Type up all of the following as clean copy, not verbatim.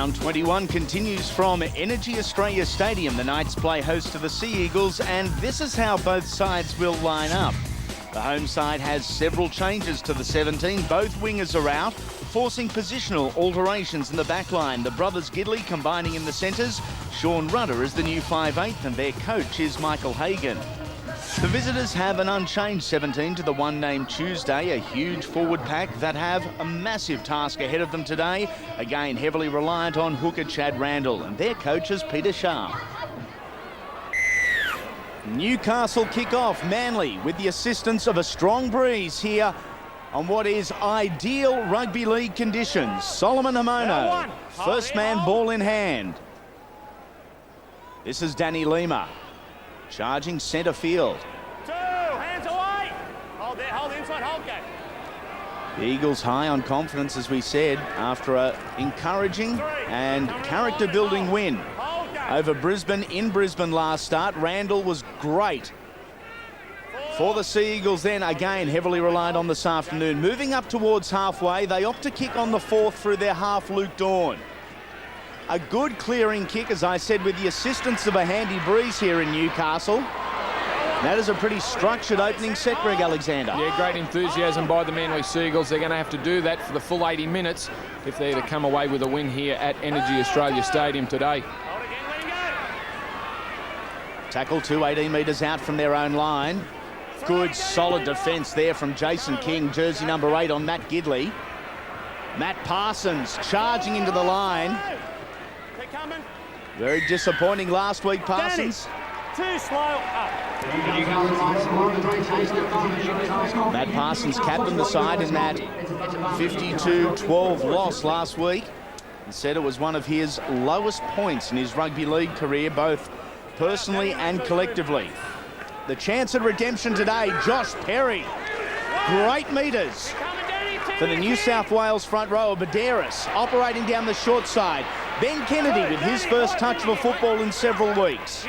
Round 21 continues from EnergyAustralia Stadium. The Knights play host to the Sea Eagles, and this is how both sides will line up. The home side has several changes to the 17. Both wingers are out, forcing positional alterations in the back line. The brothers Gidley combining in the centres. Sean Rudder is the new 5'8", and their coach is Michael Hagan. The visitors have an unchanged 17 to the one named Tuesday, a huge forward pack that have a massive task ahead of them today, again heavily reliant on hooker Chad Randall, and their coach is Peter Sharp. Newcastle kick off Manly with the assistance of a strong breeze here on what is ideal rugby league conditions. Solomon Hamono, first man ball in hand. This is Danny Lima. Charging centre field. Two, hands away. Hold there, hold inside, hold, go. The Eagles high on confidence, as we said, after an encouraging and character-building win over Brisbane in Brisbane last start. Randall was great for the Sea Eagles then, again heavily relied on this afternoon. Moving up towards halfway, they opt to kick on the fourth through their half Luke Dawn. A good clearing kick, as I said, with the assistance of a handy breeze here in Newcastle. That is a pretty structured opening set, Greg Alexander. Yeah, great enthusiasm by the Manly Sea Eagles. They're going to have to do that for the full 80 minutes if they're to come away with a win here at EnergyAustralia Stadium today. Tackle 18 metres out from their own line. Good, solid defence there from Jason King, jersey number 8 on Matt Gidley. Matt Parsons charging into the line. Very disappointing last week, Parsons. Too slow. Matt Parsons captained the side in that 52-12 loss last week and said it was one of his lowest points in his rugby league career, both personally and collectively. The chance at redemption today, Josh Perry. Great metres for the New South Wales front rower. Badderas operating down the short side. Ben Kennedy with his first touch of a football in several weeks.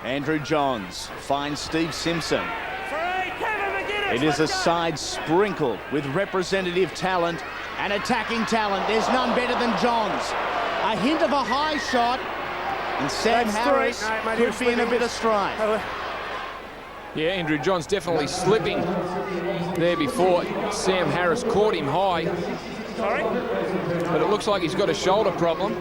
Andrew Johns finds Steve Simpson. It is a side sprinkled with representative talent and attacking talent. There's none better than Johns. A hint of a high shot, and Sam Harris could be in a bit of strife. Yeah, Andrew Johns definitely slipping there before Sam Harris caught him high. But it looks like he's got a shoulder problem.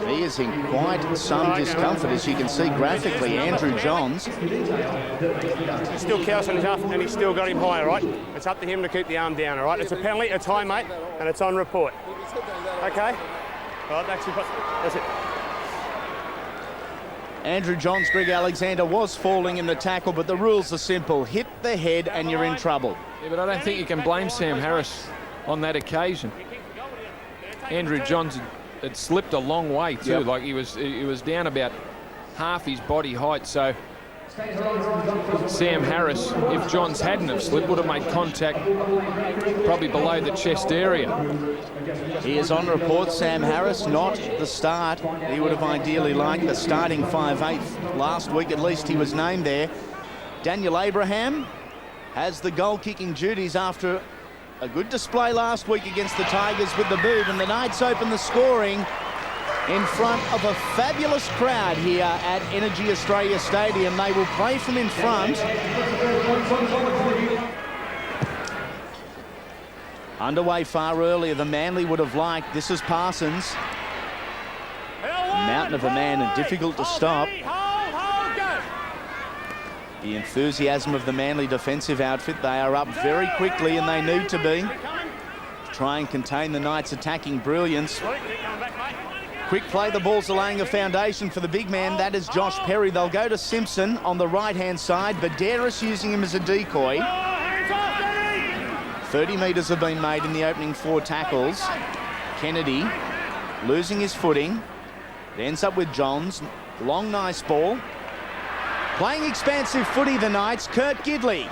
He is in quite some discomfort, as you can see graphically, Andrew Johns. He's still cowsing his arm, and he's still got him high, all right? It's up to him to keep the arm down, all right? It's a penalty, it's high, mate, and it's on report. Okay? All right, that's it. Andrew Johns, Greg Alexander, was falling in the tackle, but the rules are simple. Hit the head and you're in trouble. Yeah, but I don't think you can blame Sam Harris on that occasion. Andrew Johns had slipped a long way too. Yep. Like he was down about half his body height. So Sam Harris, if Johns hadn't have slipped, would have made contact probably below the chest area. He is on report, Sam Harris, not the start. He would have ideally liked the starting 5'8" last week. At least he was named there. Daniel Abraham has the goal-kicking duties after a good display last week against the Tigers with the boot, and the Knights open the scoring in front of a fabulous crowd here at EnergyAustralia Stadium. They will play from in front. Underway far earlier than Manly would have liked. This is Parsons. Mountain of a man and difficult to stop. The enthusiasm of the Manly defensive outfit. They are up very quickly, and they need to be, to try and contain the Knights' attacking brilliance. Quick play, the ball's laying a foundation for the big man. That is Josh Perry. They'll go to Simpson on the right-hand side. Badderas using him as a decoy. 30 metres have been made in the opening 4 tackles. Kennedy losing his footing. It ends up with Johns. Long, nice ball. Playing expansive footy, the Knights. Kurt Gidley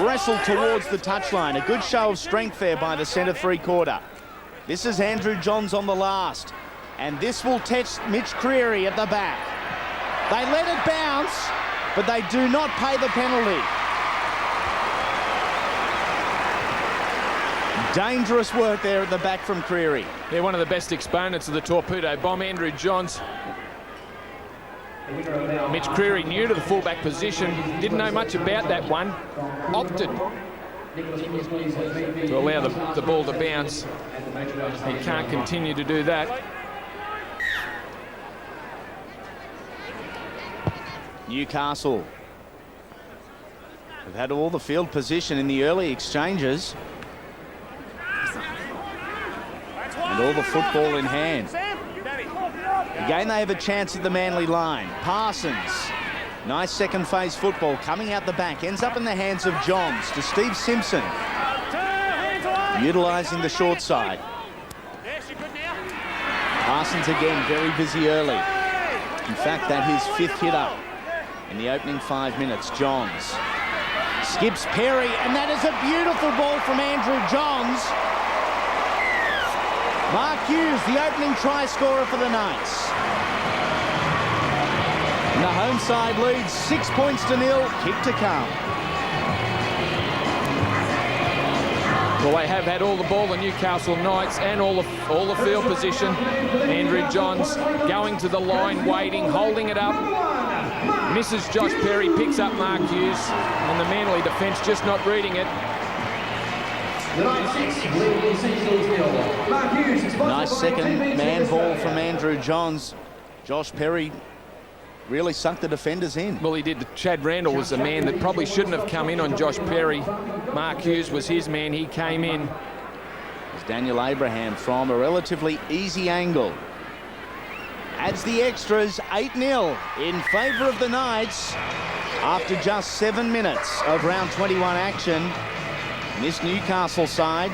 wrestled towards the touchline. A good show of strength there by the centre three-quarter. This is Andrew Johns on the last. And this will test Mitch Creary at the back. They let it bounce, but they do not pay the penalty. Dangerous work there at the back from Creary. They're one of the best exponents of the torpedo bomb, Andrew Johns. Mitch Creary, new to the fullback position, didn't know much about that one, opted to allow the ball to bounce. He can't continue to do that. Newcastle have had all the field position in the early exchanges and all the football in hand. Again, they have a chance at the Manly line. Parsons, nice second phase football coming out the back, ends up in the hands of Johns to Steve Simpson, utilising the short side. Parsons again very busy early. In fact, that his 5th hit up in the opening 5 minutes. Johns skips Perry, and that is a beautiful ball from Andrew Johns. Mark Hughes, the opening try scorer for the Knights. And the home side leads 6 points to 0. Kick to come. Well, they have had all the ball, the Newcastle Knights, and all the field position. Andrew Johns going to the line, waiting, holding it up. Misses Josh Perry, picks up Mark Hughes, and the Manly defence just not reading it. Nice second man ball from Andrew Johns. Josh Perry really sunk the defenders in. Well, he did. Chad Randall was the man that probably shouldn't have come in on Josh Perry. Mark Hughes was his man. He came in. As Daniel Abraham from a relatively easy angle adds the extras. 8-0 in favour of the Knights after just 7 minutes of round 21 action. And this Newcastle side,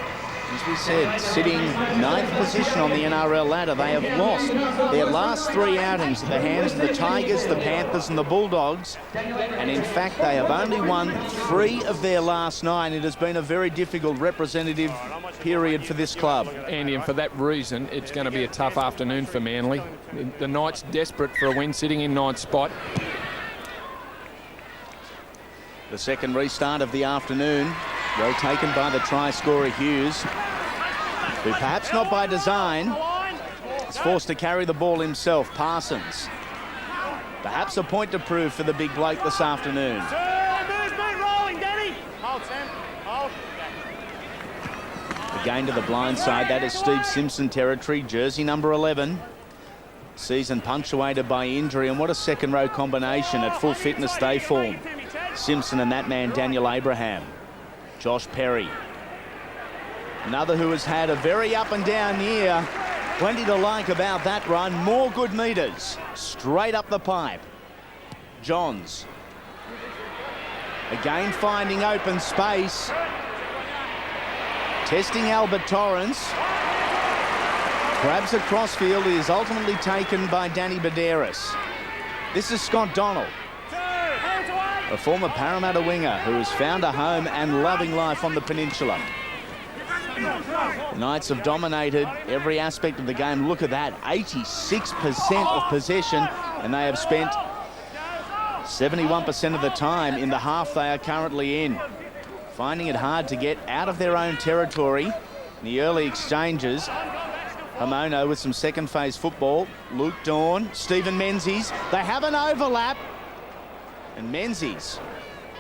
as we said, sitting 9th position on the NRL ladder. They have lost their last 3 outings at the hands of the Tigers, the Panthers and the Bulldogs. And in fact, they have only won 3 of their last 9. It has been a very difficult representative period for this club. And for that reason, it's going to be a tough afternoon for Manly. The Knights desperate for a win, sitting in 9th spot. The second restart of the afternoon, well taken by the try scorer Hughes, who perhaps not by design is forced to carry the ball himself. Parsons, perhaps a point to prove for the big bloke this afternoon. Again to the blind side, that is Steve Simpson territory, jersey number 11. Season punctuated by injury, and what a second row combination at full fitness they form. Simpson and that man Daniel Abraham. Josh Perry, another who has had a very up and down year. Plenty to like about that run. More good metres straight up the pipe. Johns again finding open space, testing Albert Torrance, grabs a crossfield. He is ultimately taken by Danny Baderis. This is Scott Donald, a former Parramatta winger who has found a home and loving life on the peninsula. The Knights have dominated every aspect of the game. Look at that, 86% of possession, and they have spent 71% of the time in the half they are currently in. Finding it hard to get out of their own territory in the early exchanges. Hamono with some second phase football. Luke Dawn, Stephen Menzies. They have an overlap. And Menzies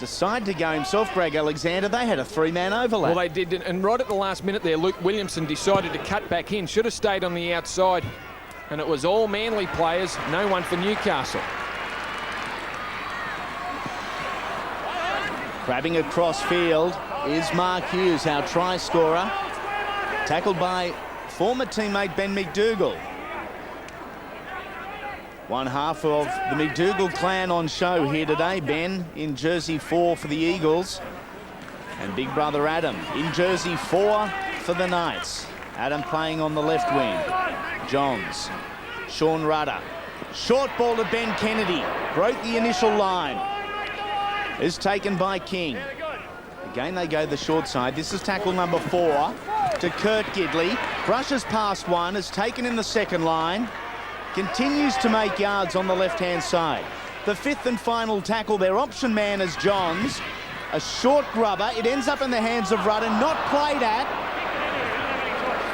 decide to go himself. Greg Alexander, they had a 3-man overlap. Well, they did, and right at the last minute there, Luke Williamson decided to cut back in. Should have stayed on the outside. And it was all Manly players, no one for Newcastle. Grabbing across field is Mark Hughes, our try scorer. Tackled by former teammate Ben McDougall. One half of the McDougall clan on show here today. Ben in jersey 4 for the Eagles, and big brother Adam in jersey 4 for the Knights. Adam playing on the left wing. Johns, Sean Rudder. Short ball to Ben Kennedy. Broke the initial line. Is taken by King. Again, they go the short side. This is tackle number 4 to Kurt Gidley. Brushes past one, is taken in the second line. Continues to make yards on the left-hand side. The 5th and final tackle, their option man is Johns. A short grubber. It ends up in the hands of Rudder, not played at.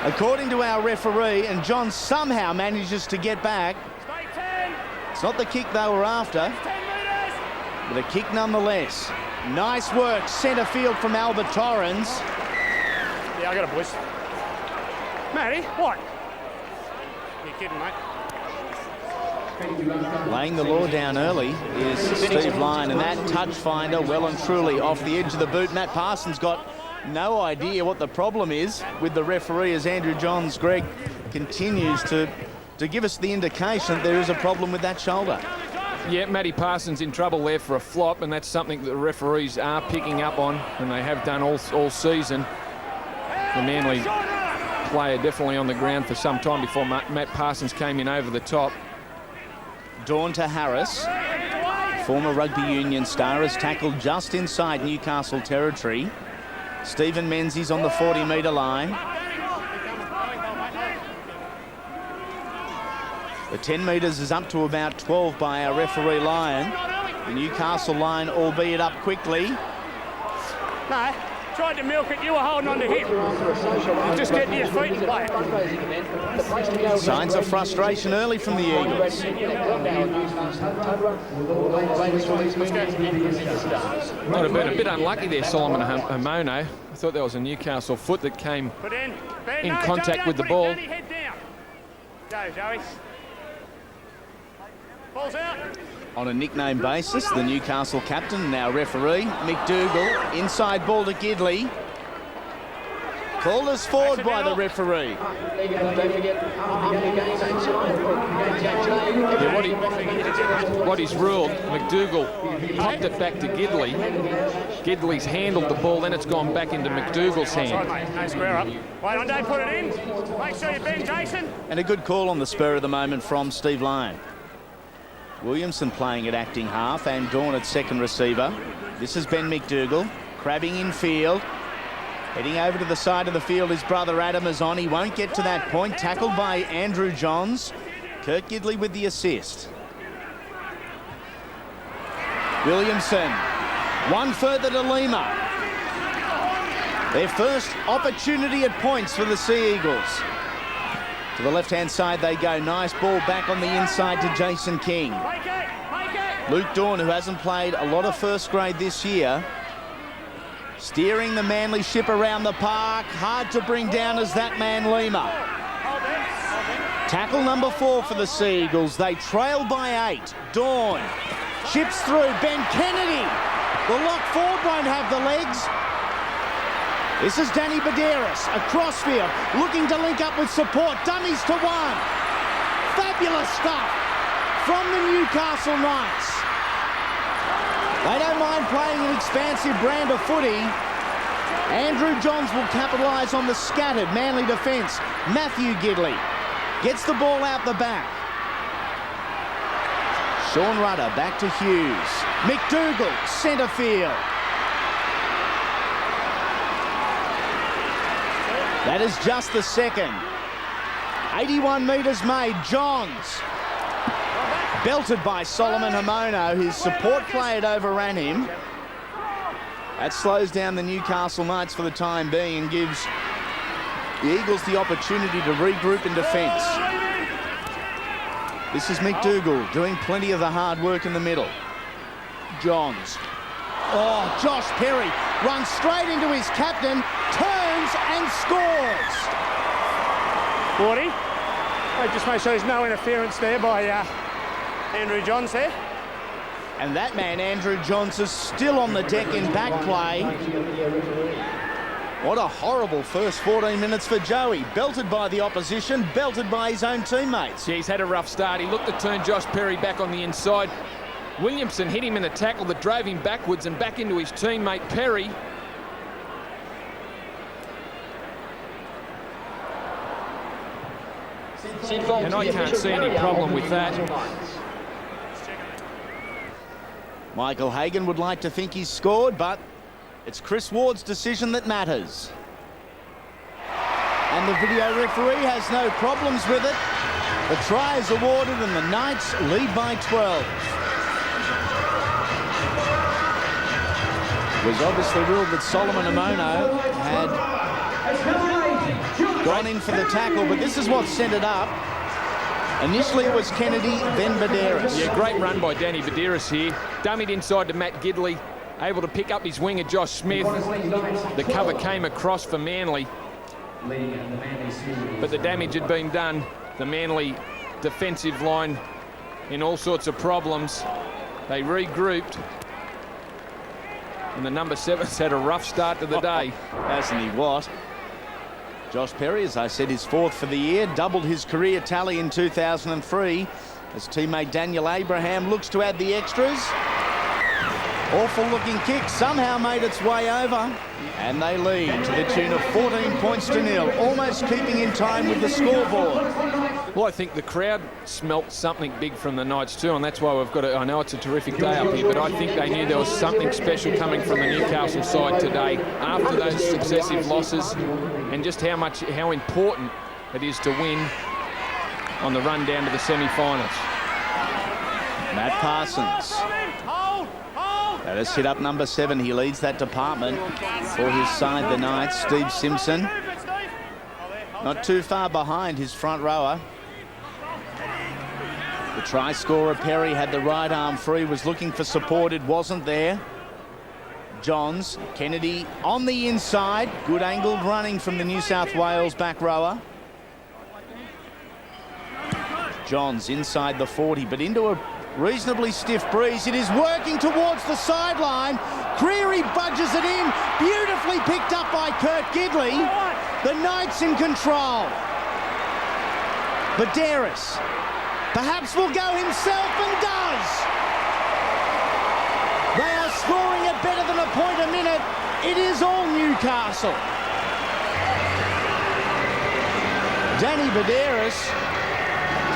according to our referee, and John somehow manages to get back. It's not the kick they were after, but a kick nonetheless. Nice work, centre field from Albert Torrens. Yeah, I got a boys. Matty, what? You're kidding, mate. Laying the law down early is Steve Lyons, and that touch finder well and truly off the edge of the boot. Matt Parsons got no idea what the problem is with the referee as Andrew Johns, Greg, continues to give us the indication that there is a problem with that shoulder. Yeah, Matty Parsons in trouble there for a flop, and that's something that the referees are picking up on, and they have done all season. The Manly player definitely on the ground for some time before Matt Parsons came in over the top. Dawn to Harris, former rugby union star, has tackled just inside Newcastle territory. Stephen Menzies on the 40-metre line. The 10 metres is up to about 12 by our referee Lyon. The Newcastle line, albeit up quickly. No, tried to milk it. You were holding on to him. Just get to your feet and play it. Signs of frustration early from the Eagles. Might have been a bit unlucky there, Solomon Hamono. I thought that was a Newcastle foot that came in contact with the ball. Go, Joey. Ball's out. On a nickname basis, the Newcastle captain and our referee, McDougall, inside ball to Gidley. Called as forward by the referee. Yeah, what he's ruled, McDougall popped it back to Gidley. Gidley's handled the ball, then it's gone back into McDougall's hand. No square up. Wait on, don't put it in. Make sure you bend, Jason. And a good call on the spur of the moment from Steve Lyon. Williamson playing at acting half and Dawn at second receiver. This is Ben McDougall, crabbing in field. Heading over to the side of the field, his brother Adam is on. He won't get to that point. Tackled by Andrew Johns. Kurt Gidley with the assist. Williamson, one further to Lima. Their first opportunity at points for the Sea Eagles. To the left-hand side they go. Nice ball back on the inside to Jason King. Luke Dawn, who hasn't played a lot of first grade this year, steering the Manly ship around the park. Hard to bring down as that man Lima. Tackle number 4 for the Sea Eagles. They trail by 8. Dawn chips through. Ben Kennedy. The lock forward won't have the legs. This is Danny Baderas, a crossfield, looking to link up with support. Dummies to 1. Fabulous stuff from the Newcastle Knights. They don't mind playing an expansive brand of footy. Andrew Johns will capitalise on the scattered Manly defence. Matthew Gidley gets the ball out the back. Sean Rudder back to Hughes. McDougall, centre field. That is just the second. 81 metres made. Johns. Belted by Solomon Hamono. His support play had overran him. That slows down the Newcastle Knights for the time being and gives the Eagles the opportunity to regroup in defence. This is McDougall doing plenty of the hard work in the middle. Johns. Oh, Josh Perry runs straight into his captain, turns and scores. 40. Just make sure there's no interference there by Andrew Johns there. And that man, Andrew Johns, is still on the deck in back play. What a horrible first 14 minutes for Joey. Belted by the opposition, belted by his own teammates. Yeah, he's had a rough start. He looked to turn Josh Perry back on the inside. Williamson hit him in a tackle that drove him backwards and back into his teammate Perry. And I can't see any problem with that. Michael Hagan would like to think he's scored, but it's Chris Ward's decision that matters. And the video referee has no problems with it. The try is awarded and the Knights lead by 12. It was obviously ruled that Solomon Hamono had gone in for the tackle, but this is what sent it up. Initially it was Kennedy, then Badeiros. Yeah, great run by Danny Badeiros here. Dummied inside to Matt Gidley, able to pick up his winger, Josh Smith. The cover came across for Manly, but the damage had been done. The Manly defensive line in all sorts of problems. They regrouped, and the number 7's had a rough start to the day. Hasn't he what? Josh Perry, as I said, is 4th for the year, doubled his career tally in 2003. His teammate Daniel Abraham looks to add the extras. Awful looking kick, somehow made its way over, and they lead to the tune of 14 points to 0, almost keeping in time with the scoreboard. Well, I think the crowd smelt something big from the Knights too, and that's why we've got I know it's a terrific day up here, but I think they knew there was something special coming from the Newcastle side today after those successive losses, and just how important it is to win on the run down to the semi-finals. Matt Parsons. That is hit up number 7. He leads that department for his side, the Knights. Steve Simpson, not too far behind his front rower. The try scorer, Perry, had the right arm free, was looking for support. It wasn't there. Johns, Kennedy on the inside. Good angled running from the New South Wales back rower. Johns inside the 40, but into a reasonably stiff breeze. It is working towards the sideline. Creary budges it in. Beautifully picked up by Kurt Gidley. The Knights in control. Badeiros perhaps will go himself and does. They are scoring at better than a point a minute. It is all Newcastle. Danny Badeiros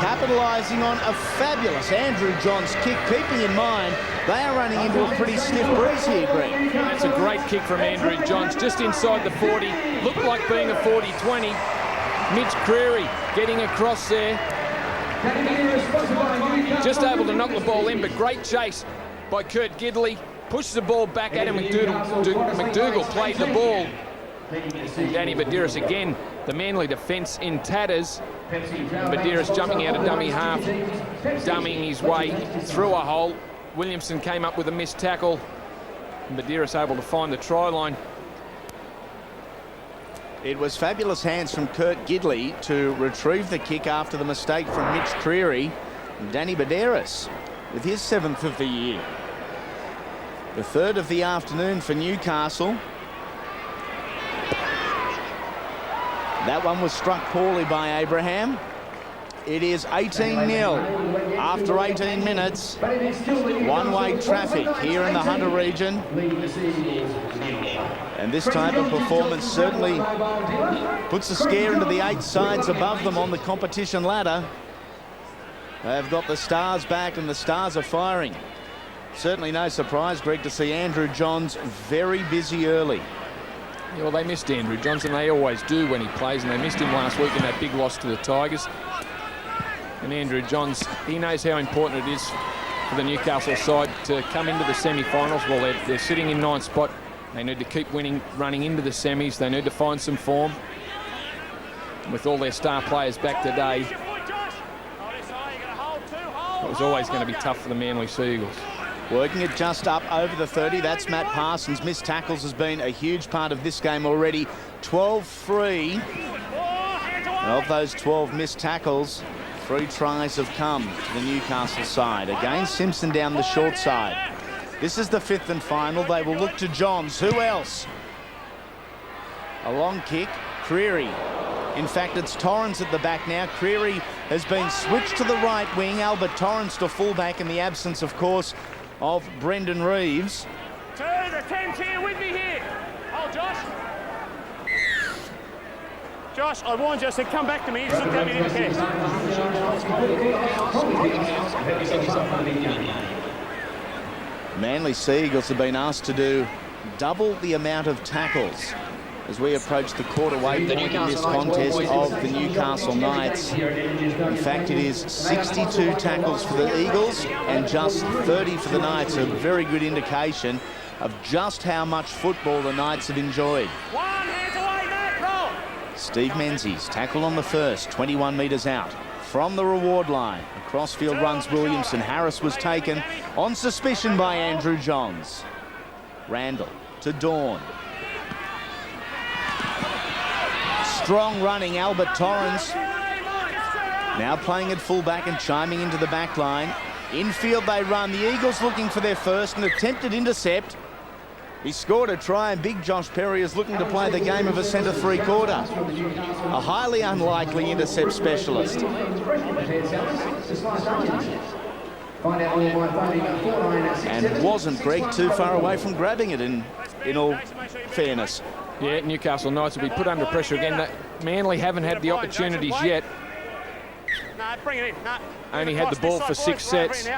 capitalising on a fabulous Andrew Johns kick, keeping in mind they are running into a pretty stiff breeze here, Greg. It's a great kick from Andrew Johns, just inside the 40. Looked like being a 40-20. Mitch Creary getting across there. Just able to knock the ball in, but great chase by Kurt Gidley. Pushes the ball back. Adam McDougall played the ball. And Danny Badeiros again, the Manly defence in tatters. Badeiros jumping out of dummy half, dummying his way through a hole. Williamson came up with a missed tackle. And Badeiros able to find the try line. It was fabulous hands from Kurt Gidley to retrieve the kick after the mistake from Mitch Creary. And Danny Badeiros with his 7th of the year. The 3rd of the afternoon for Newcastle. That one was struck poorly by Abraham. It is 18-0 after 18 minutes. One-way traffic here in the Hunter region. And this type of performance certainly puts a scare into the 8 sides above them on the competition ladder. They've got the Stars back and the Stars are firing. Certainly no surprise, Greg, to see Andrew Johns very busy early. Yeah, well, they missed Andrew Johns, and they always do when he plays, and they missed him last week in that big loss to the Tigers. And Andrew Johns, he knows how important it is for the Newcastle side to come into the semi-finals. Well, they're sitting in 9th spot. They need to keep winning, running into the semis. They need to find some form. And with all their star players back today, it was always going to be tough for the Manly Sea Eagles. Working it just up over the 30. That's Matt Parsons. Missed tackles has been a huge part of this game already. 12-3. And of those 12 missed tackles, 3 tries have come to the Newcastle side. Again, Simpson down the short side. This is the 5th and final. They will look to Johns. Who else? A long kick. Creary. In fact, it's Torrens at the back now. Creary has been switched to the right wing. Albert Torrens to fullback in the absence, of course, of Brendan Reeves. 2, the 10's here with me here. Oh, Josh. Josh, I warned you. I said, come back to me. You looked at me, didn't care. Manly Sea Eagles have been asked to do double the amount of tackles as we approach the quarter-way point in this contest of the Newcastle Knights. In fact, it is 62 tackles for the Eagles and just 30 for the Knights. A very good indication of just how much football the Knights have enjoyed. 1 hands away, Matt, roll. Steve Menzies, tackle on the first, 21 metres out. From the reward line, across field runs Williamson. Harris was taken on suspicion by Andrew Johns. Randall to Dawn. Strong running Albert Torrens. Now playing at fullback and chiming into the back line. Infield they run. The Eagles looking for their first, an attempted intercept. He scored a try, and big Josh Perry is looking to play the game of a centre three-quarter. A highly unlikely intercept specialist. And wasn't Greg too far away from grabbing it in all fairness. Yeah, Newcastle Knights will be put under pressure again. That Manly haven't had the opportunities yet. Only had the ball for 6 sets,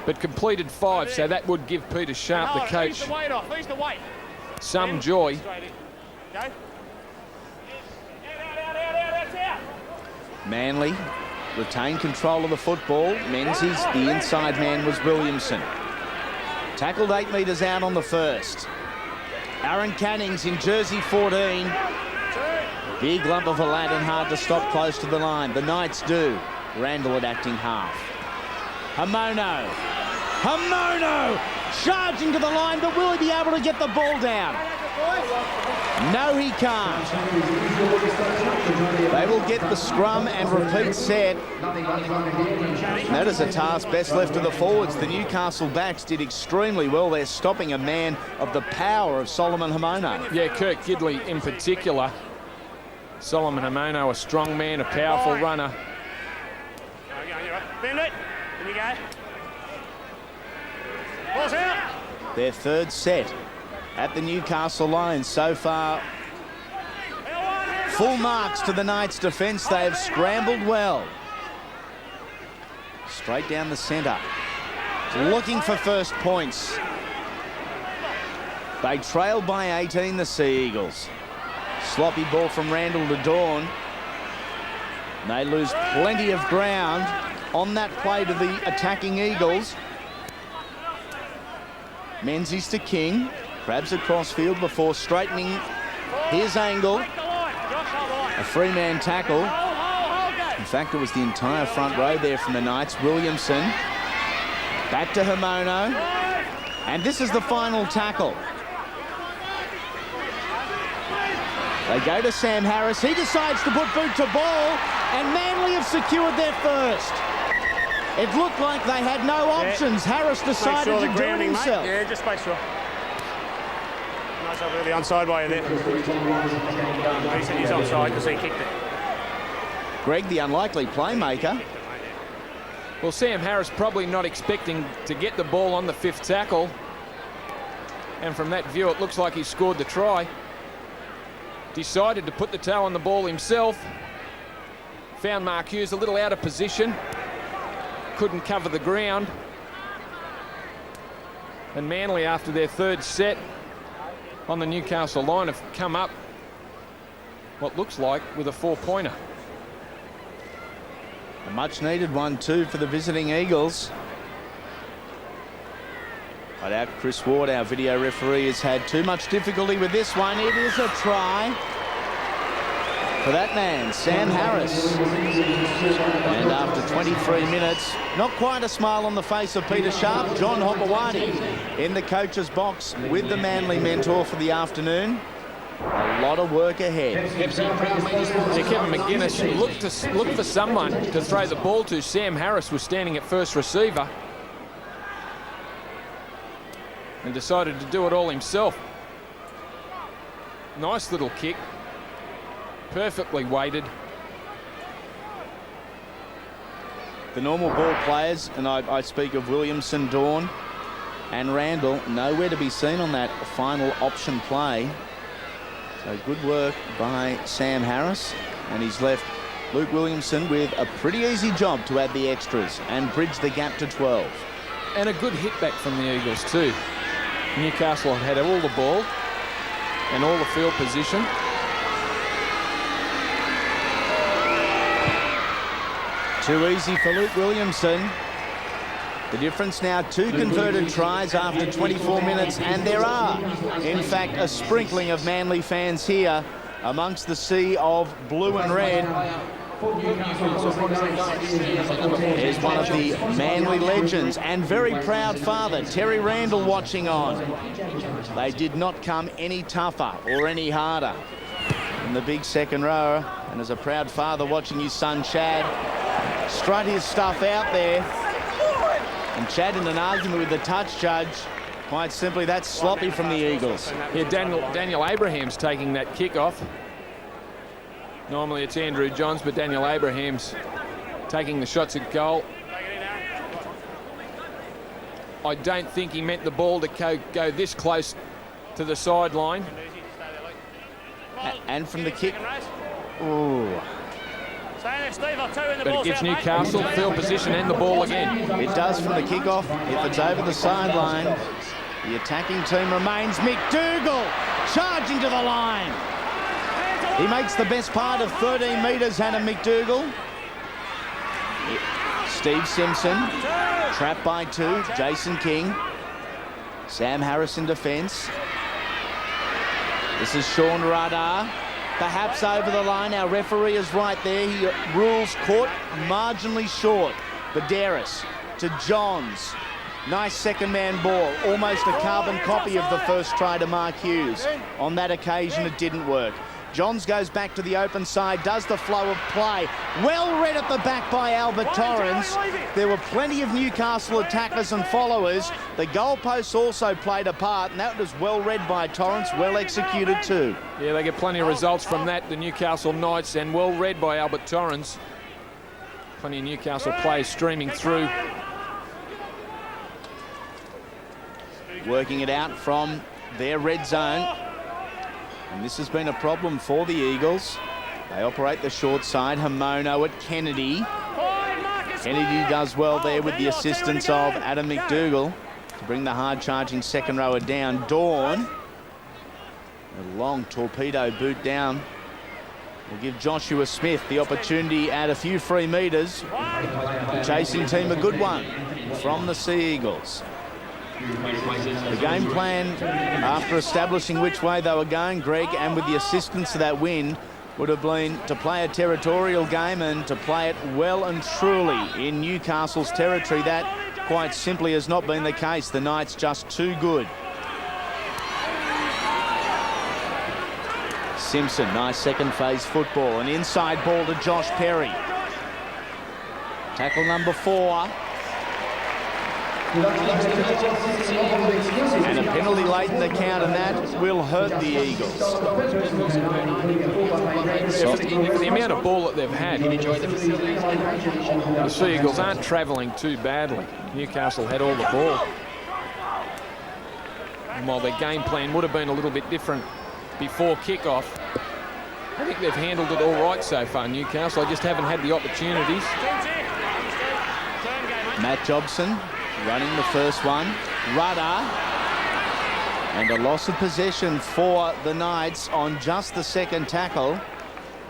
but completed 5, so that would give Peter Sharp, the coach, some joy. Manly retained control of the football. Menzies, the inside man, was Williamson. Tackled 8 metres out on the first. Aaron Cannings in jersey 14. Big lump of a lad and hard to stop close to the line. The Knights do. Randall at acting half. Hamono charging to the line, but will he be able to get the ball down? No, he can't. They will get the scrum and repeat set. That is a task best left to the forwards. The Newcastle backs did extremely well. They're stopping a man of the power of Solomon Hamono. Yeah, Kirk Gidley in particular. Solomon Hamono, a strong man, a powerful runner. Bend it. In you go. Ball's out. Their third set at the Newcastle Lions so far. Full marks to the Knights' defence. They have scrambled well. Straight down the centre. Looking for first points. They trail by 18, the Sea Eagles. Sloppy ball from Randall to Dawn. They lose plenty of ground on that play to the attacking Eagles. Menzies to King. Grabs across field before straightening his angle. A free-man tackle. In fact, it was the entire front row there from the Knights. Williamson. Back to Hamono. And this is the final tackle. They go to Sam Harris. He decides to put boot to ball, and Manly have secured their first. It looked like they had no options. Yeah. Harris decided to do it himself. Mate. Yeah, just make sure. Nice over the onside by you there. He said he's onside because he kicked it. Greg, the unlikely playmaker. Well, Sam Harris probably not expecting to get the ball on the 5th tackle. And from that view, it looks like he scored the try. Decided to put the toe on the ball himself. Found Mark Hughes a little out of position. Couldn't cover the ground. And Manly, after their third set on the Newcastle line, have come up what looks like with a 4-pointer. A much-needed one, too, for the visiting Eagles. I doubt Chris Ward, our video referee, has had too much difficulty with this one. It is a try for that man, Sam Harris. And after 23 minutes, not quite a smile on the face of Peter Sharp. John Hopewadi in the coach's box with the Manly mentor for the afternoon. A lot of work ahead. Kevin McGuinness looked for someone to throw the ball to. Sam Harris was standing at first receiver and decided to do it all himself. Nice little kick. Perfectly weighted. The normal ball players, and I speak of Williamson, Dawn and Randall, nowhere to be seen on that final option play. So good work by Sam Harris, and he's left Luke Williamson with a pretty easy job to add the extras and bridge the gap to 12. And a good hit back from the Eagles too. Newcastle had all the ball and all the field position. Too easy for Luke Williamson. The difference now, 2 converted tries after 24 minutes, and there are, in fact, a sprinkling of Manly fans here amongst the sea of blue and red. There's one of the Manly legends and very proud father, Terry Randall, watching on. They did not come any tougher or any harder in the big second row. And as a proud father watching his son Chad strut his stuff out there, and Chad in an argument with the touch judge, quite simply, that's sloppy from the Eagles. Yeah, Daniel Abraham's taking that kick off. Normally it's Andrew Johns, but Daniel Abraham's taking the shots at goal. I don't think he meant the ball to go this close to the sideline. And from the kick, ooh. But it gives Newcastle field position and the ball again. It does from the kickoff. If it's over the sideline, the attacking team remains. McDougall charging to the line. He makes the best part of 13 metres, Hannah McDougall. Steve Simpson, trapped by 2. Jason King. Sam Harris in defence. This is Sean Rudder. Perhaps over the line. Our referee is right there. He rules caught marginally short. Baderis to Johns. Nice second man ball. Almost a carbon copy of the first try to Mark Hughes. On that occasion, it didn't work. Johns goes back to the open side, does the flow of play. Well read at the back by Albert Torrens. There were plenty of Newcastle attackers and followers. The goalposts also played a part, and that was well read by Torrens, well executed too. Yeah, they get plenty of results from that, the Newcastle Knights, and well read by Albert Torrens. Plenty of Newcastle players streaming through. Working it out from their red zone. And this has been a problem for the Eagles. They operate the short side. Hamono at Kennedy. Kennedy does well there with the assistance of Adam McDougall to bring the hard-charging second rower down. Dawn, a long torpedo boot down, will give Joshua Smith the opportunity at a few free metres. The chasing team a good one from the Sea Eagles. The game plan, after establishing which way they were going, Greg, and with the assistance of that wind, would have been to play a territorial game and to play it well and truly in Newcastle's territory. That, quite simply, has not been the case. The Knights just too good. Simpson, nice second phase football. An inside ball to Josh Perry. Tackle number 4. And a penalty late in the count, and that will hurt the Eagles. For the amount of ball that they've had, the Sea Eagles aren't travelling too badly. Newcastle had all the ball. And while their game plan would have been a little bit different before kickoff, I think they've handled it all right so far, Newcastle. I just haven't had the opportunities. Matt Jobson running the first one. Rudder. And a loss of possession for the Knights on just the second tackle.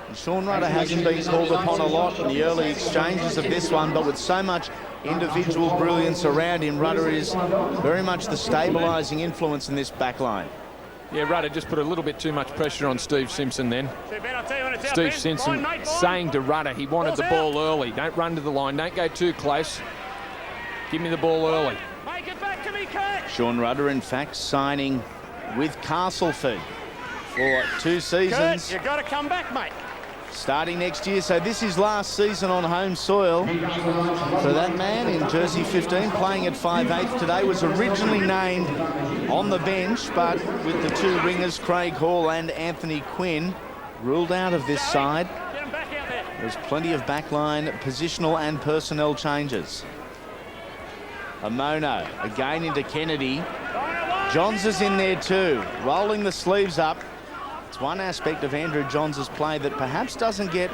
And Sean Rudder hasn't been called upon a lot in the early exchanges of this one, but with so much individual brilliance around him, Rudder is very much the stabilising influence in this back line. Yeah, Rudder just put a little bit too much pressure on Steve Simpson then. Steve Simpson saying to Rudder he wanted the ball early. Don't run to the line, don't go too close. Give me the ball early. Make it back to me, Kurt. Sean Rudder, in fact, signing with Castleford for 2 seasons. Kurt, you've got to come back, mate. Starting next year, so this is last season on home soil for that man in jersey 15, playing at 5'8" today. Was originally named on the bench, but with the 2 wingers, Craig Hall and Anthony Quinn, ruled out of this side. There's plenty of backline positional and personnel changes. Amono again into Kennedy. Johns is in there too, rolling the sleeves up. It's one aspect of Andrew Johns' play that perhaps doesn't get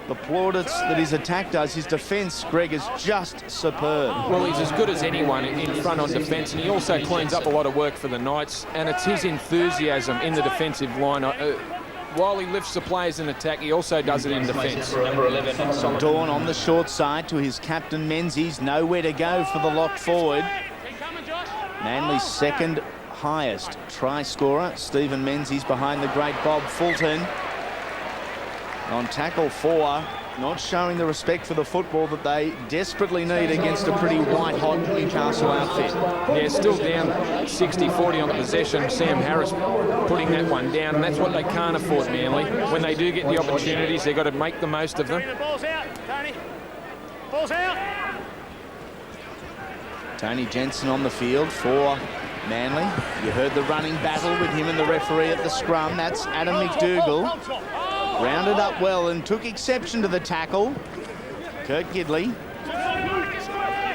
the plaudits that his attack does. His defence, Greg, is just superb. Well, he's as good as anyone in front on defence, and he also cleans up a lot of work for the Knights, and it's his enthusiasm in the defensive line. While he lifts the players in attack, he also does it in defence. Dawn on the short side to his captain Menzies. Nowhere to go for the lock forward. Manly's second highest try scorer, Stephen Menzies, behind the great Bob Fulton. On tackle 4, not showing the respect for the football that they desperately need against a pretty white-hot Newcastle outfit. Yeah, still down 60-40 on the possession. Sam Harris putting that one down, and that's what they can't afford, Manly. When they do get the opportunities, they've got to make the most of them. The ball's out, Tony. Ball's out. Tony Jensen on the field for Manly. You heard the running battle with him and the referee at the scrum. That's Adam McDougall. Rounded up well and took exception to the tackle. Kurt Gidley.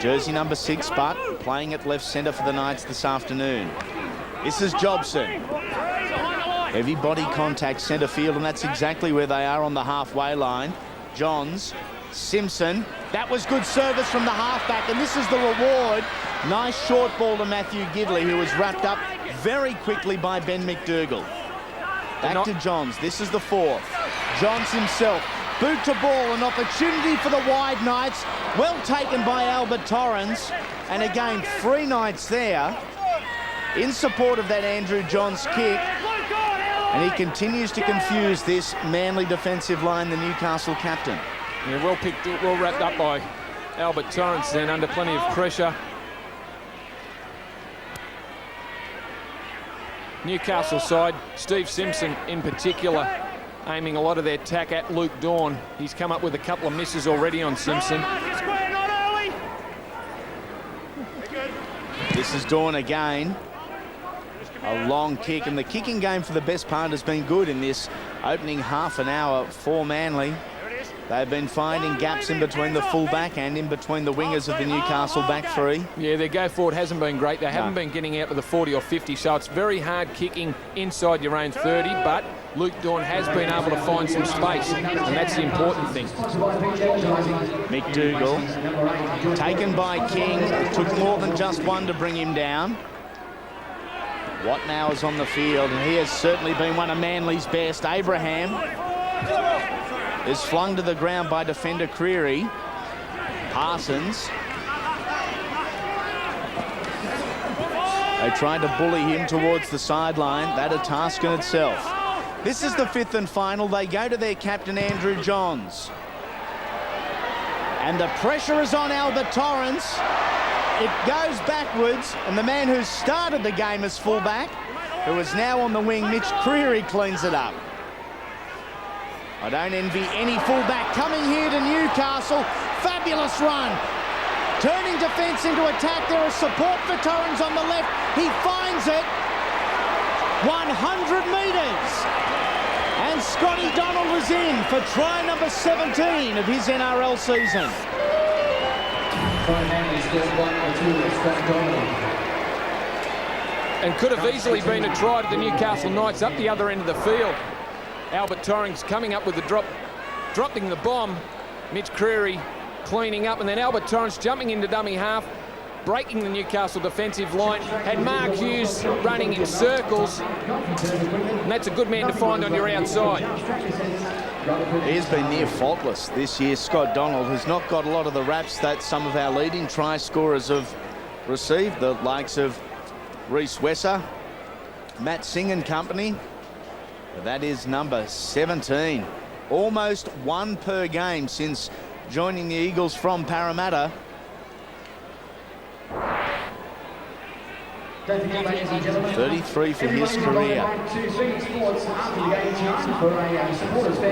Jersey number 6, but playing at left centre for the Knights this afternoon. This is Jobson. Heavy body contact centre field, and that's exactly where they are on the halfway line. Johns, Simpson. That was good service from the halfback, and this is the reward. Nice short ball to Matthew Gidley, who was wrapped up very quickly by Ben McDougall. Back to Johns. This is the 4th. Johns himself. Boot to ball, an opportunity for the wide Knights. Well taken by Albert Torrens. And again, 3 Knights there in support of that Andrew Johns kick. And he continues to confuse this Manly defensive line, the Newcastle captain. Yeah, well picked, well wrapped up by Albert Torrens then, under plenty of pressure. Newcastle side, Steve Simpson in particular, aiming a lot of their attack at Luke Dawn. He's come up with a couple of misses already on Simpson. This is Dawn again. A long kick, and the kicking game for the best part has been good in this opening half an hour for Manly. They've been finding gaps in between the fullback and in between the wingers of the Newcastle back 3. Yeah, their go forward hasn't been great. They haven't been getting out to the 40 or 50, so it's very hard kicking inside your own 30, but Luke Dawn has been able to find some space, and that's the important thing. McDougall, taken by King. It took more than just one to bring him down. Watt now is on the field, and he has certainly been one of Manly's best. Abraham is flung to the ground by defender Creary. Parsons. They tried to bully him towards the sideline. That a task in itself. This is the 5th and final. They go to their captain, Andrew Johns. And the pressure is on Albert Torrens. It goes backwards, and the man who started the game as fullback, who is now on the wing, Mitch Creary, cleans it up. I don't envy any fullback coming here to Newcastle. Fabulous run. Turning defence into attack. There is support for Torrens on the left. He finds it. 100 metres. And Scotty Donald is in for try number 17 of his NRL season. And could have easily been a try to the Newcastle Knights up the other end of the field. Albert Torrens coming up with the dropping the bomb. Mitch Creary cleaning up, and then Albert Torrens jumping into dummy half, breaking the Newcastle defensive line. Had Mark Hughes running in circles, and that's a good man to find on your outside. He has been near faultless this year. Scott Donald has not got a lot of the raps that some of our leading try scorers have received, the likes of Reece Wesser, Matt Singh and company. That is number 17. Almost 1 per game since joining the Eagles from Parramatta. 33 for his career.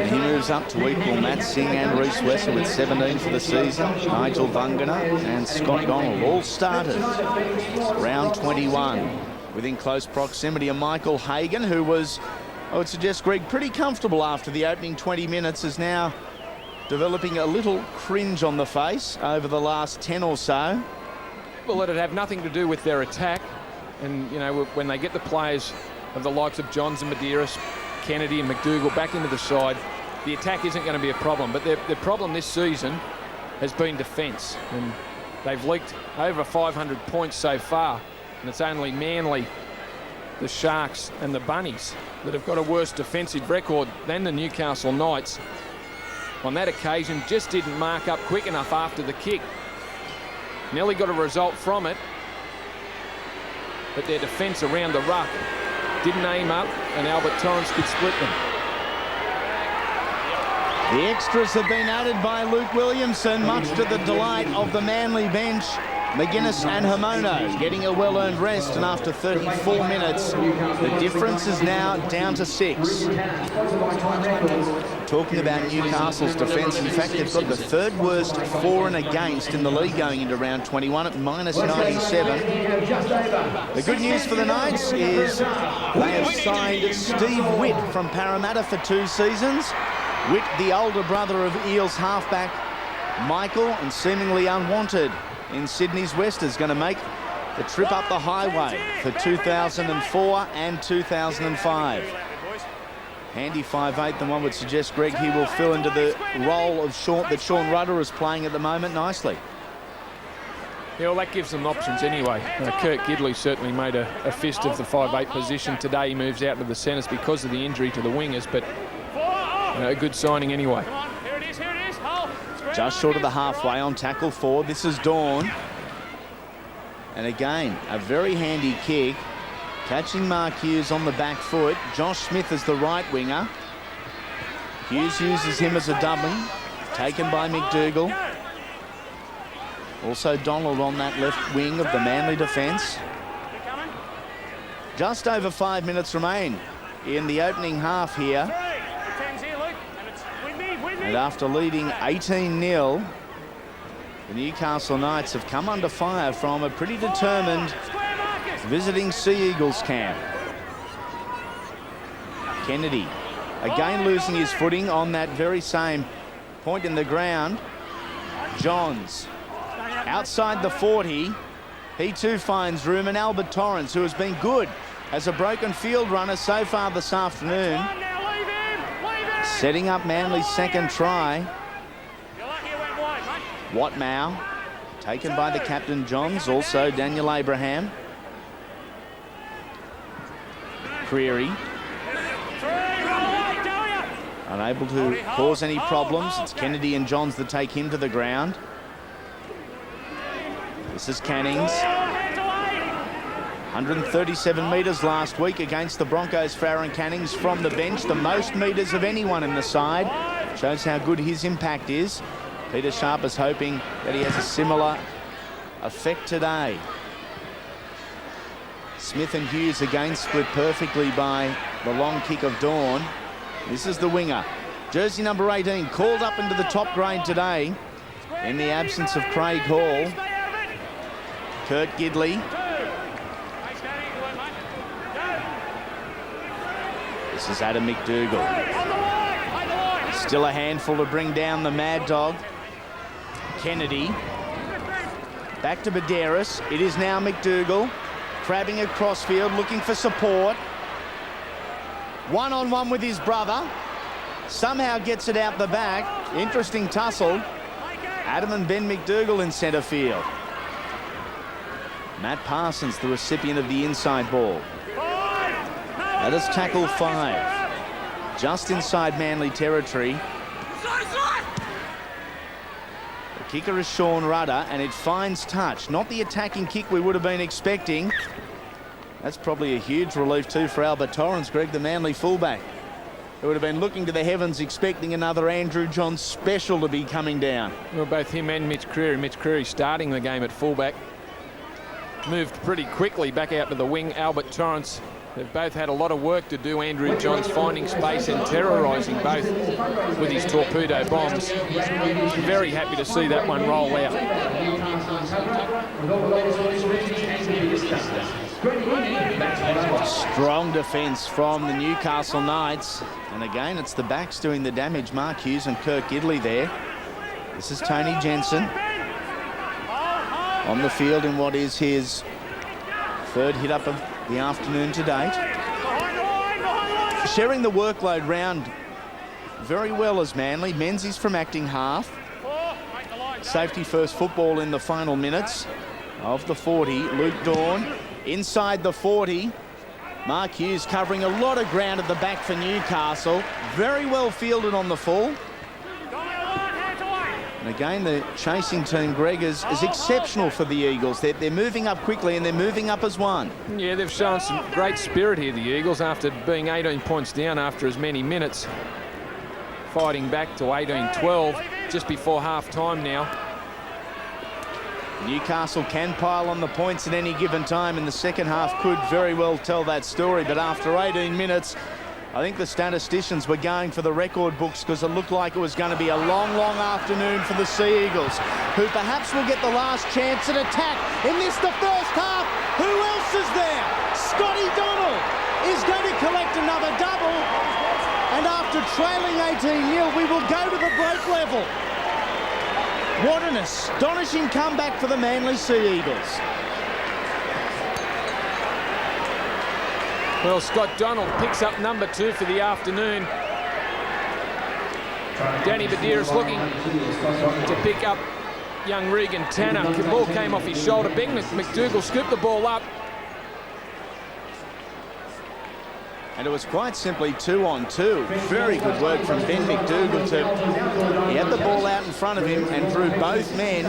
He moves up to equal Matt Singh and Reece Wesser with 17 for the season. Nigel Vungana and Scott Donald all started round 21. Within close proximity of Michael Hagan, who was, I would suggest, Greg, pretty comfortable after the opening 20 minutes, is now developing a little cringe on the face over the last 10 or so. Well, it'd have nothing to do with their attack. And, you know, when they get the players of the likes of Johns and Medeiros, Kennedy and McDougall back into the side, the attack isn't going to be a problem. But their problem this season has been defence. And they've leaked over 500 points so far. And it's only Manly, the Sharks and the Bunnies that have got a worse defensive record than the Newcastle Knights. On that occasion, just didn't mark up quick enough after the kick. Nearly got a result from it. but their defence around the ruck didn't aim up, and Albert Torrance could split them. The extras have been added by Luke Williamson, much to the delight of the Manly bench. McGuinness and Hamono getting a well-earned rest, and after 34 minutes, the difference is now down to 6. Talking about Newcastle's defence, in fact, they've got the third worst for and against in the league going into round 21 at -97. The good news for the Knights is they have signed Steve Witt from Parramatta for 2 seasons. Witt, the older brother of Eels halfback Michael, and seemingly unwanted in Sydney's West, is going to make the trip up the highway for 2004 and 2005. Handy 5'8", and one would suggest, Greg, he will fill into the role of Sean Rudder is playing at the moment nicely. Yeah, well, that gives them options anyway. Kurt Gidley certainly made a fist of the 5'8" position today. He moves out to the centres because of the injury to the wingers, but a good signing anyway. Just short of the halfway on tackle 4. This is Dawn. And again, a very handy kick. Catching Mark Hughes on the back foot. Josh Smith is the right winger. Hughes uses him as a dummy. Taken by McDougall. Also Donald on that left wing of the Manly defence. Just over 5 minutes remain in the opening half here. And after leading 18-0, the Newcastle Knights have come under fire from a pretty determined visiting Sea Eagles camp. Kennedy again losing his footing on that very same point in the ground. Johns outside the 40. He too finds room, and Albert Torrance, who has been good as a broken field runner so far this afternoon, setting up Manly's second try. Watmow taken by the captain Johns, also Daniel Abraham. Creary unable to cause any problems. It's Kennedy and Johns that take him to the ground. This is Cannings. 137 metres last week against the Broncos for Aaron Cannings from the bench, the most metres of anyone in the side. Shows how good his impact is. Peter Sharp is hoping that he has a similar effect today. Smith and Hughes again split perfectly by the long kick of Dawn. This is the winger. Jersey number 18 called up into the top grade today in the absence of Craig Hall. Kurt Gidley. This is Adam McDougall. Still a handful to bring down the Mad Dog. Kennedy. Back to Badderas. It is now McDougall. Crabbing across field, looking for support. One-on-one with his brother. Somehow gets it out the back. Interesting tussle. Adam and Ben McDougall in centre field. Matt Parsons, the recipient of the inside ball. That is tackle 5. Just inside Manly territory. The kicker is Sean Rudder, and it finds touch. Not the attacking kick we would have been expecting. That's probably a huge relief too for Albert Torrance, Greg, the Manly fullback, who would have been looking to the heavens expecting another Andrew Johns special to be coming down. Well, both him and Mitch Creary starting the game at fullback. Moved pretty quickly back out to the wing. Albert Torrance, they've both had a lot of work to do. Andrew Johns finding space and terrorising both with his torpedo bombs. Very happy to see that one roll out. Strong defence from the Newcastle Knights. And again, it's the backs doing the damage. Mark Hughes and Kirk Gidley there. This is Tony Jensen on the field in what is his third hit up of the afternoon to date. Sharing the workload round very well as Manly. Menzies from acting half. Safety first football in the final minutes of the 40. Luke Dawn inside the 40. Mark Hughes covering a lot of ground at the back for Newcastle. Very well fielded on the full. And again, the chasing team, Greg, is exceptional for the Eagles. They're moving up quickly and they're moving up as one. Yeah, they've shown some great spirit here, the Eagles, after being 18 points down after as many minutes. Fighting back to 18-12 just before half-time now. Newcastle can pile on the points at any given time, and the second half could very well tell that story. But after 18 minutes, I think the statisticians were going for the record books because it looked like it was going to be a long, long afternoon for the Sea Eagles, who perhaps will get the last chance at attack in this, the first half. Who else is there? Scotty Donald is going to collect another double. And after trailing 18-0, we will go to the break level. What an astonishing comeback for the Manly Sea Eagles. Well, Scott Donald picks up number 2 for the afternoon. Danny Badira's looking to pick up young Regan Tanner. The ball came off his shoulder. Ben McDougall scooped the ball up. And it was quite simply 2-on-2. Very good work from Ben McDougall he had the ball out in front of him and drew both men,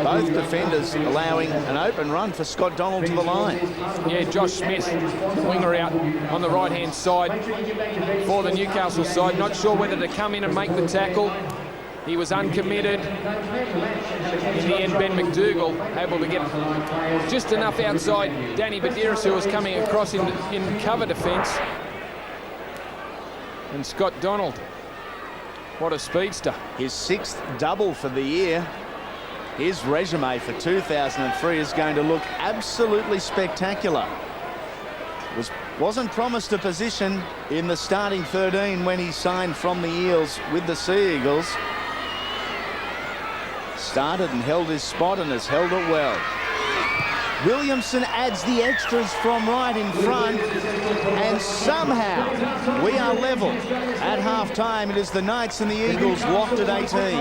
both defenders, allowing an open run for Scott Donald to the line. Yeah, Josh Smith, winger out on the right-hand side for the Newcastle side. Not sure whether to come in and make the tackle. He was uncommitted. In the end, Ben McDougall able to get just enough outside Danny Badiris, who was coming across in cover defence. And Scott Donald, what a speedster. His 6th double for the year. His resume for 2003 is going to look absolutely spectacular. Wasn't promised a position in the starting 13 when he signed from the Eels with the Sea Eagles. Started and held his spot and has held it well. Williamson adds the extras from right in front, and somehow we are level at half-time. It is the Knights and the Eagles locked at 18.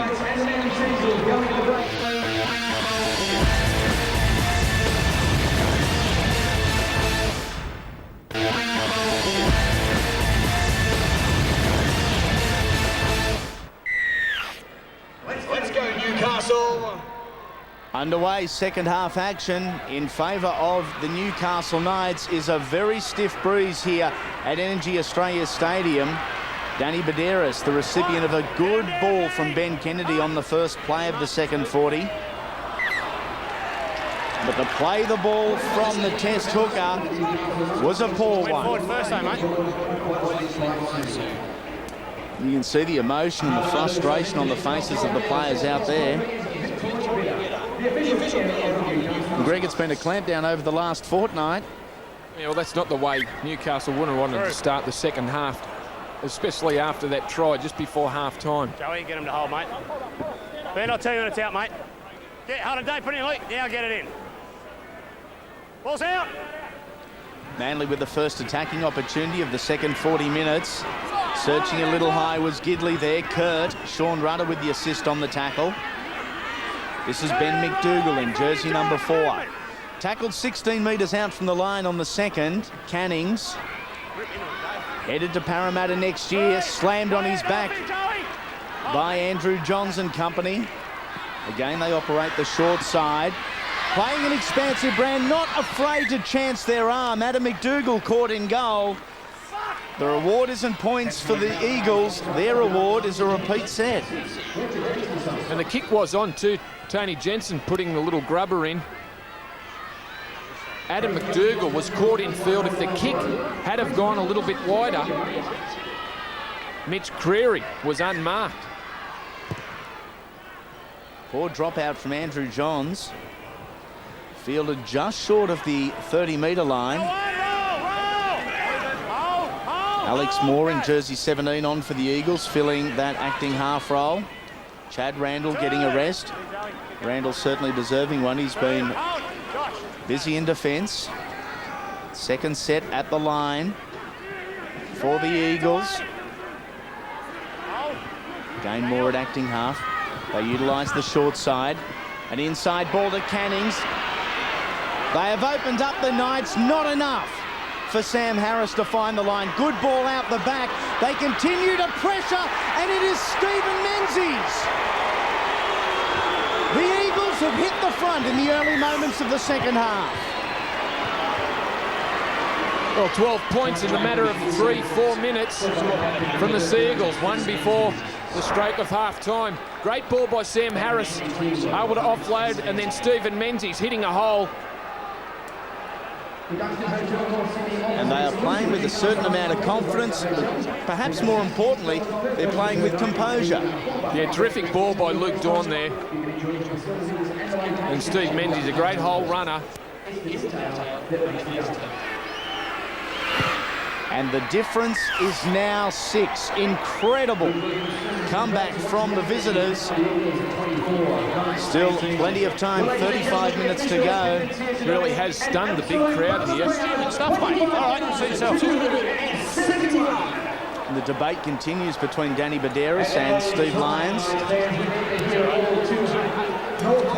Let's go, Newcastle. Underway, second half action in favour of the Newcastle Knights is a very stiff breeze here at EnergyAustralia Stadium. Danny Badiris, the recipient of a good ball from Ben Kennedy on the first play of the second 40. But to play the ball from the test hooker was a poor one. First time, mate. You can see the emotion and the frustration on the faces of the players out there. And Greg, it's been a clampdown over the last fortnight. Yeah, well, that's not the way Newcastle would have wanted to start the second half, especially after that try just before half-time. Joey, get him to hold, mate. We're not 2 minutes out, mate. Hold it, don't put it in, Lee. Now get it in. Ball's out. Manly with the first attacking opportunity of the second 40 minutes. Searching a little high was Gidley there. Kurt, Sean Rudder with the assist on the tackle. This is Ben McDougall in jersey number 4. Tackled 16 metres out from the line on the second. Cannings headed to Parramatta next year. Slammed on his back by Andrew Johns and company. Again, they operate the short side. Playing an expansive brand, not afraid to chance their arm. Adam McDougall caught in goal. The reward isn't points for the Eagles. Their reward is a repeat set. And the kick was on too. Tony Jensen putting the little grubber in. Adam McDougall was caught in field. If the kick had have gone a little bit wider, Mitch Creary was unmarked. Poor dropout from Andrew Johns. Fielded just short of the 30-metre line. Alex Moore in jersey 17 on for the Eagles, filling that acting half role. Chad Randall getting a rest. Randall certainly deserving one. He's been busy in defence. Second set at the line for the Eagles. Again, Moore at acting half. They utilise the short side. An inside ball to Cannings. They have opened up the Knights, not enough for Sam Harris to find the line. Good ball out the back. They continue to pressure, and it is Stephen Menzies hit the front in the early moments of the second half. Well, 12 points in the matter of 3-4 minutes from the Sea Eagles, one before the stroke of half-time. Great ball by Sam Harris, able to offload, and then Stephen Menzies hitting a hole. And they are playing with a certain amount of confidence. Perhaps more importantly, they're playing with composure. Yeah, terrific ball by Luke Dawn there. And Steve Menzies, a great hole runner. And the difference is now 6. Incredible comeback from the visitors. Still plenty of time, 35 minutes to go. Really has stunned the big crowd here. Stuff, mate. All right, see yourself. And the debate continues between Danny Baderas and Steve Lyons.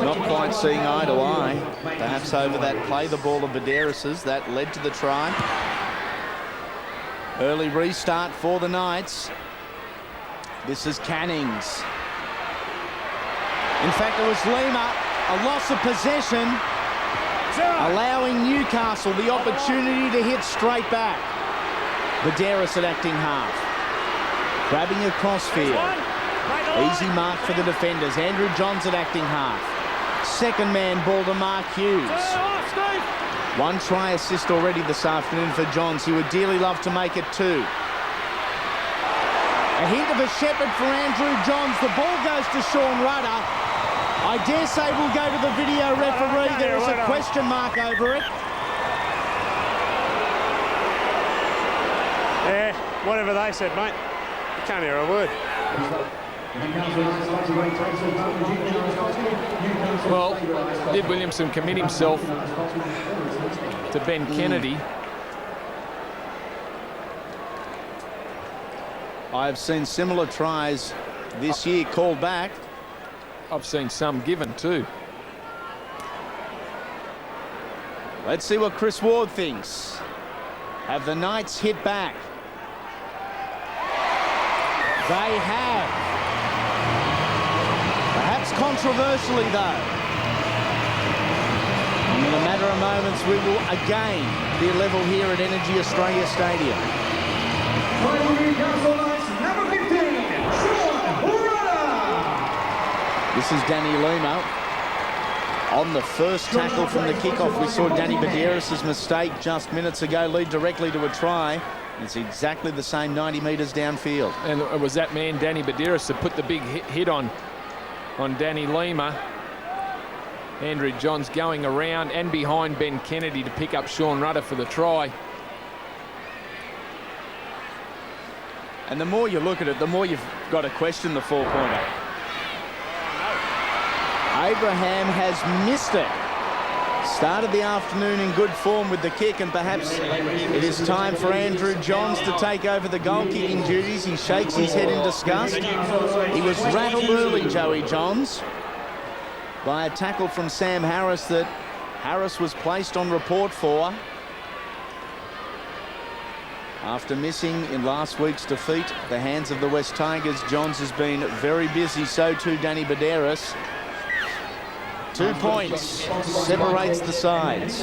Not quite seeing eye to eye. Perhaps over that play the ball of Baderas's that led to the try. Early restart for the Knights. This is Cannings. In fact, it was Lima, a loss of possession, allowing Newcastle the opportunity to hit straight back. Baderas at acting half. Grabbing across field. Easy mark for the defenders. Andrew Johns at acting half. Second man ball to Mark Hughes. One try assist already this afternoon for Johns. He would dearly love to make it 2. A hint of a shepherd for Andrew Johns. The ball goes to Sean Rudder. I dare say we'll go to the video referee. There is a question mark over it. Yeah, whatever they said, mate. You can't hear a word. Well, did Williamson commit himself to Ben Kennedy? I've seen similar tries this year called back. I've seen some given too. Let's see what Chris Ward thinks. Have the Knights hit back? They have. Perhaps controversially though. In a matter of moments, we will again be level here at EnergyAustralia Stadium. This is Danny Lima. On the first tackle from the kickoff, we saw Danny Baderas' mistake just minutes ago lead directly to a try. It's exactly the same 90 metres downfield. And it was that man, Danny Baderas, that put the big hit on Danny Lima. Andrew Johns going around and behind Ben Kennedy to pick up Sean Rudder for the try. And the more you look at it, the more you've got to question the four-pointer. Abraham has missed it. Started the afternoon in good form with the kick, and perhaps it is time for Andrew Johns to take over the goal-kicking duties. He shakes his head in disgust. He was rattled early, Joey Johns, by a tackle from Sam Harris that Harris was placed on report for. After missing in last week's defeat, the hands of the West Tigers, Johns has been very busy. So too Danny Baderas. 2 points separates the sides.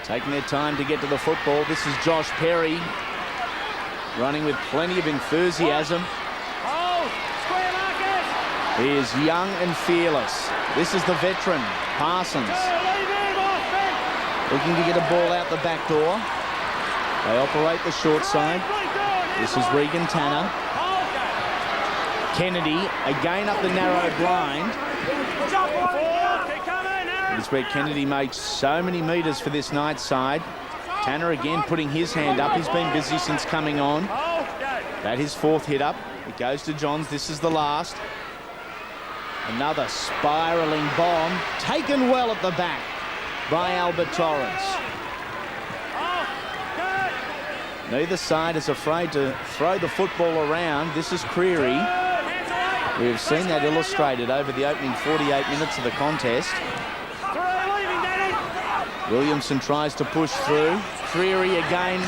Taking their time to get to the football. This is Josh Perry, running with plenty of enthusiasm. He is young and fearless. This is the veteran, Parsons. Looking to get a ball out the back door. They operate the short side. This is Regan Tanner. Kennedy again up the narrow blind. This is where Kennedy makes so many metres for this Knights side. Tanner again putting his hand up. He's been busy since coming on. That his fourth hit up. It goes to Johns. This is the last. Another spiralling bomb. Taken well at the back by Albert Torrance. Neither side is afraid to throw the football around. This is Creary. We've seen that illustrated over the opening 48 minutes of the contest. Williamson tries to push through. Creary again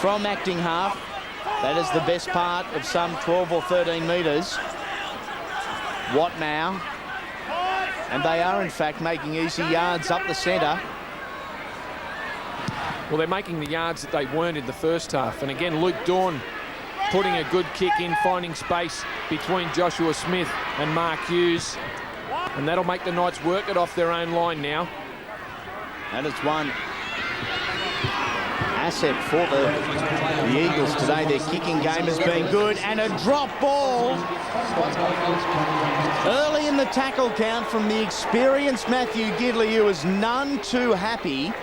from acting half. That is the best part of some 12 or 13 metres. What now? And they are, in fact, making easy yards up the centre. Well, they're making the yards that they weren't in the first half. And again, Luke Dawn putting a good kick in, finding space between Joshua Smith and Mark Hughes. And that'll make the Knights work it off their own line now. And it's one asset for the Eagles today. Their kicking game has been good, and a drop ball early in the tackle count from the experienced Matthew Gidley, who was none too happy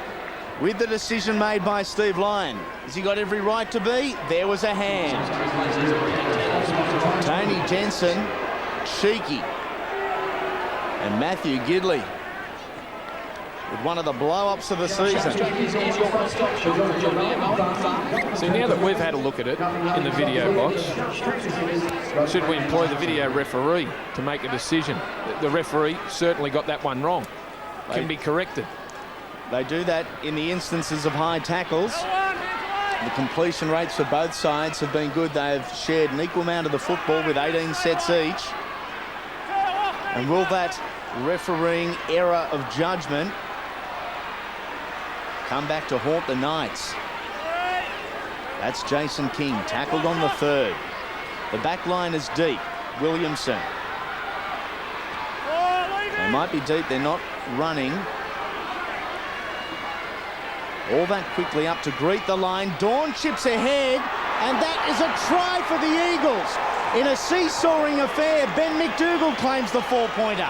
with the decision made by Steve Lyons. Has he got every right to be? There was a hand. Tony Jensen, cheeky, and Matthew Gidley with one of the blow-ups of the season. See, now that we've had a look at it in the video box, should we employ the video referee to make a decision? The referee certainly got that one wrong. Can be corrected. They do that in the instances of high tackles. The completion rates for both sides have been good. They've shared an equal amount of the football with 18 sets each. And will that refereeing error of judgment come back to haunt the Knights? That's Jason King, tackled on the third. The back line is deep. Williamson. They might be deep, they're not running. All that quickly up to greet the line. Dawn chips ahead, and that is a try for the Eagles. In a seesawing affair, Ben McDougall claims the 4-pointer.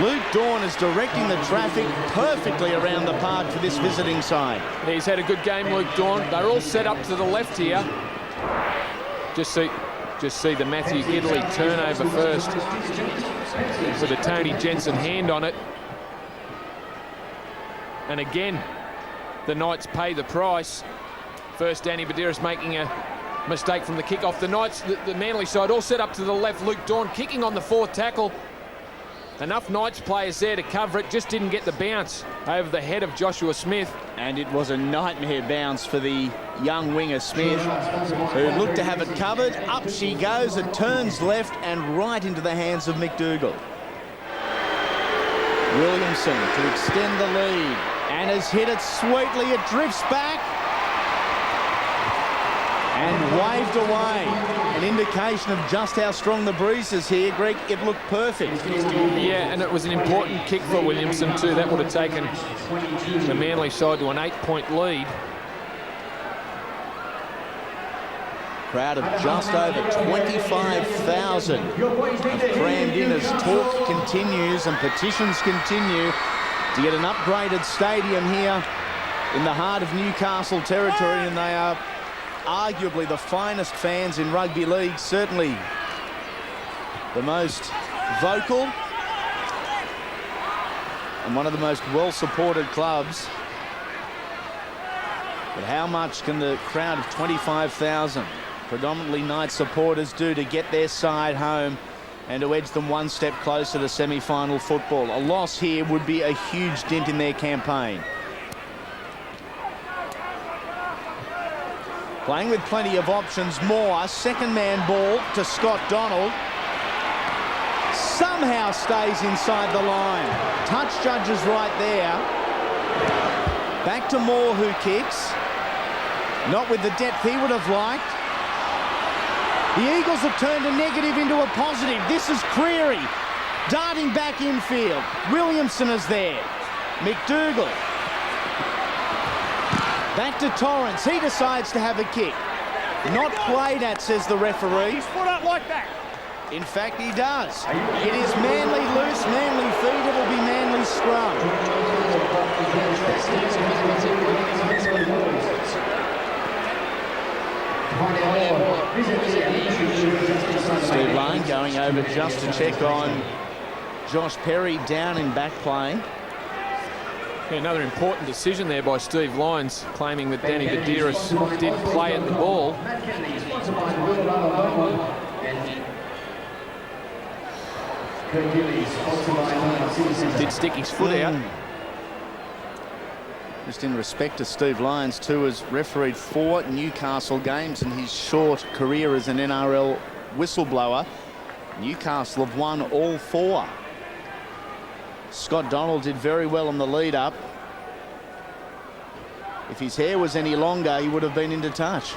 Luke Dawn is directing the traffic perfectly around the park for this visiting side. He's had a good game, Luke Dawn. They're all set up to the left here. Just see the Matthew Gidley turnover first with a Tony Jensen hand on it. And again, the Knights pay the price. First, Danny Badiris making a mistake from the kickoff. The Knights, the Manly side, all set up to the left. Luke Dawn kicking on the fourth tackle. Enough Knights players there to cover it, just didn't get the bounce over the head of Joshua Smith. And it was a nightmare bounce for the young winger Smith, who looked to have it covered. Up she goes, it turns left and right into the hands of McDougall. Williamson to extend the lead, and has hit it sweetly. It drifts back and waved away. An indication of just how strong the breeze is here. Greg, it looked perfect. Yeah, and it was an important kick for Williamson too. That would have taken the Manly side to an 8-point lead. Crowd of just over 25,000 have crammed in as talk continues and petitions continue to get an upgraded stadium here in the heart of Newcastle territory, and they are arguably the finest fans in rugby league, certainly the most vocal and one of the most well-supported clubs. But how much can the crowd of 25,000, predominantly Knights supporters, do to get their side home and to edge them one step closer to semi-final football? A loss here would be a huge dent in their campaign. Playing with plenty of options. Moore, second man ball to Scott Donald. Somehow stays inside the line. Touch judges right there. Back to Moore, who kicks. Not with the depth he would have liked. The Eagles have turned a negative into a positive. This is Creary darting back infield. Williamson is there. McDougall. Back to Torrance. He decides to have a kick. Not played at, says the referee. His foot up like that. In fact, he does. It is Manly loose, Manly feet. It'll be Manly scrum. Steve Lane going over just to check on Josh Perry down in back play. Yeah, another important decision there by Steve Lyons, claiming that Danny Badiris did play at the ball. Did stick his foot out. Just in respect to Steve Lyons too, has refereed 4 Newcastle games in his short career as an NRL whistleblower. Newcastle have won all 4. Scott Donald did very well on the lead up. If his hair was any longer, he would have been into touch.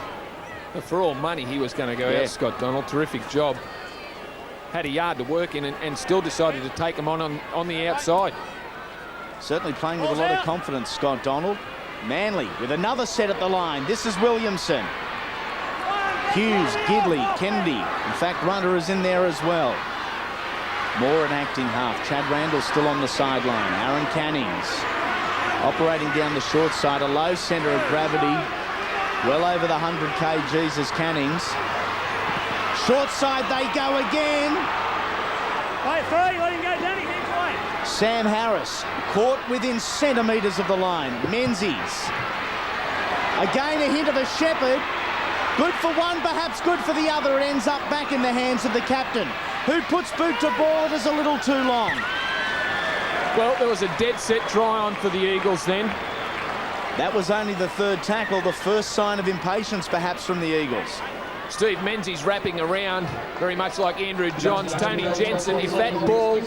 But for all money, he was going to go out, Scott Donald. Terrific job. Had a yard to work in and still decided to take him on the outside. Certainly playing with a lot of confidence, Scott Donald. Manly with another set at the line. This is Williamson. Hughes, Gidley, Kennedy. In fact, Runner is in there as well. Moore an acting half. Chad Randall still on the sideline. Aaron Cannings operating down the short side. A low centre of gravity. Well over the 100 kgs is Cannings. Short side they go again. Wait, 3, let him go, Danny. Sam Harris caught within centimetres of the line. Menzies. Again a hint of a Shepherd. Good for one, perhaps good for the other. It ends up back in the hands of the captain, who puts boot to ball. It is a little too long. Well, there was a dead set try on for the Eagles then. That was only the 3rd tackle, the first sign of impatience perhaps from the Eagles. Steve Menzies wrapping around, very much like Andrew Johns. Tony Jensen, if that ball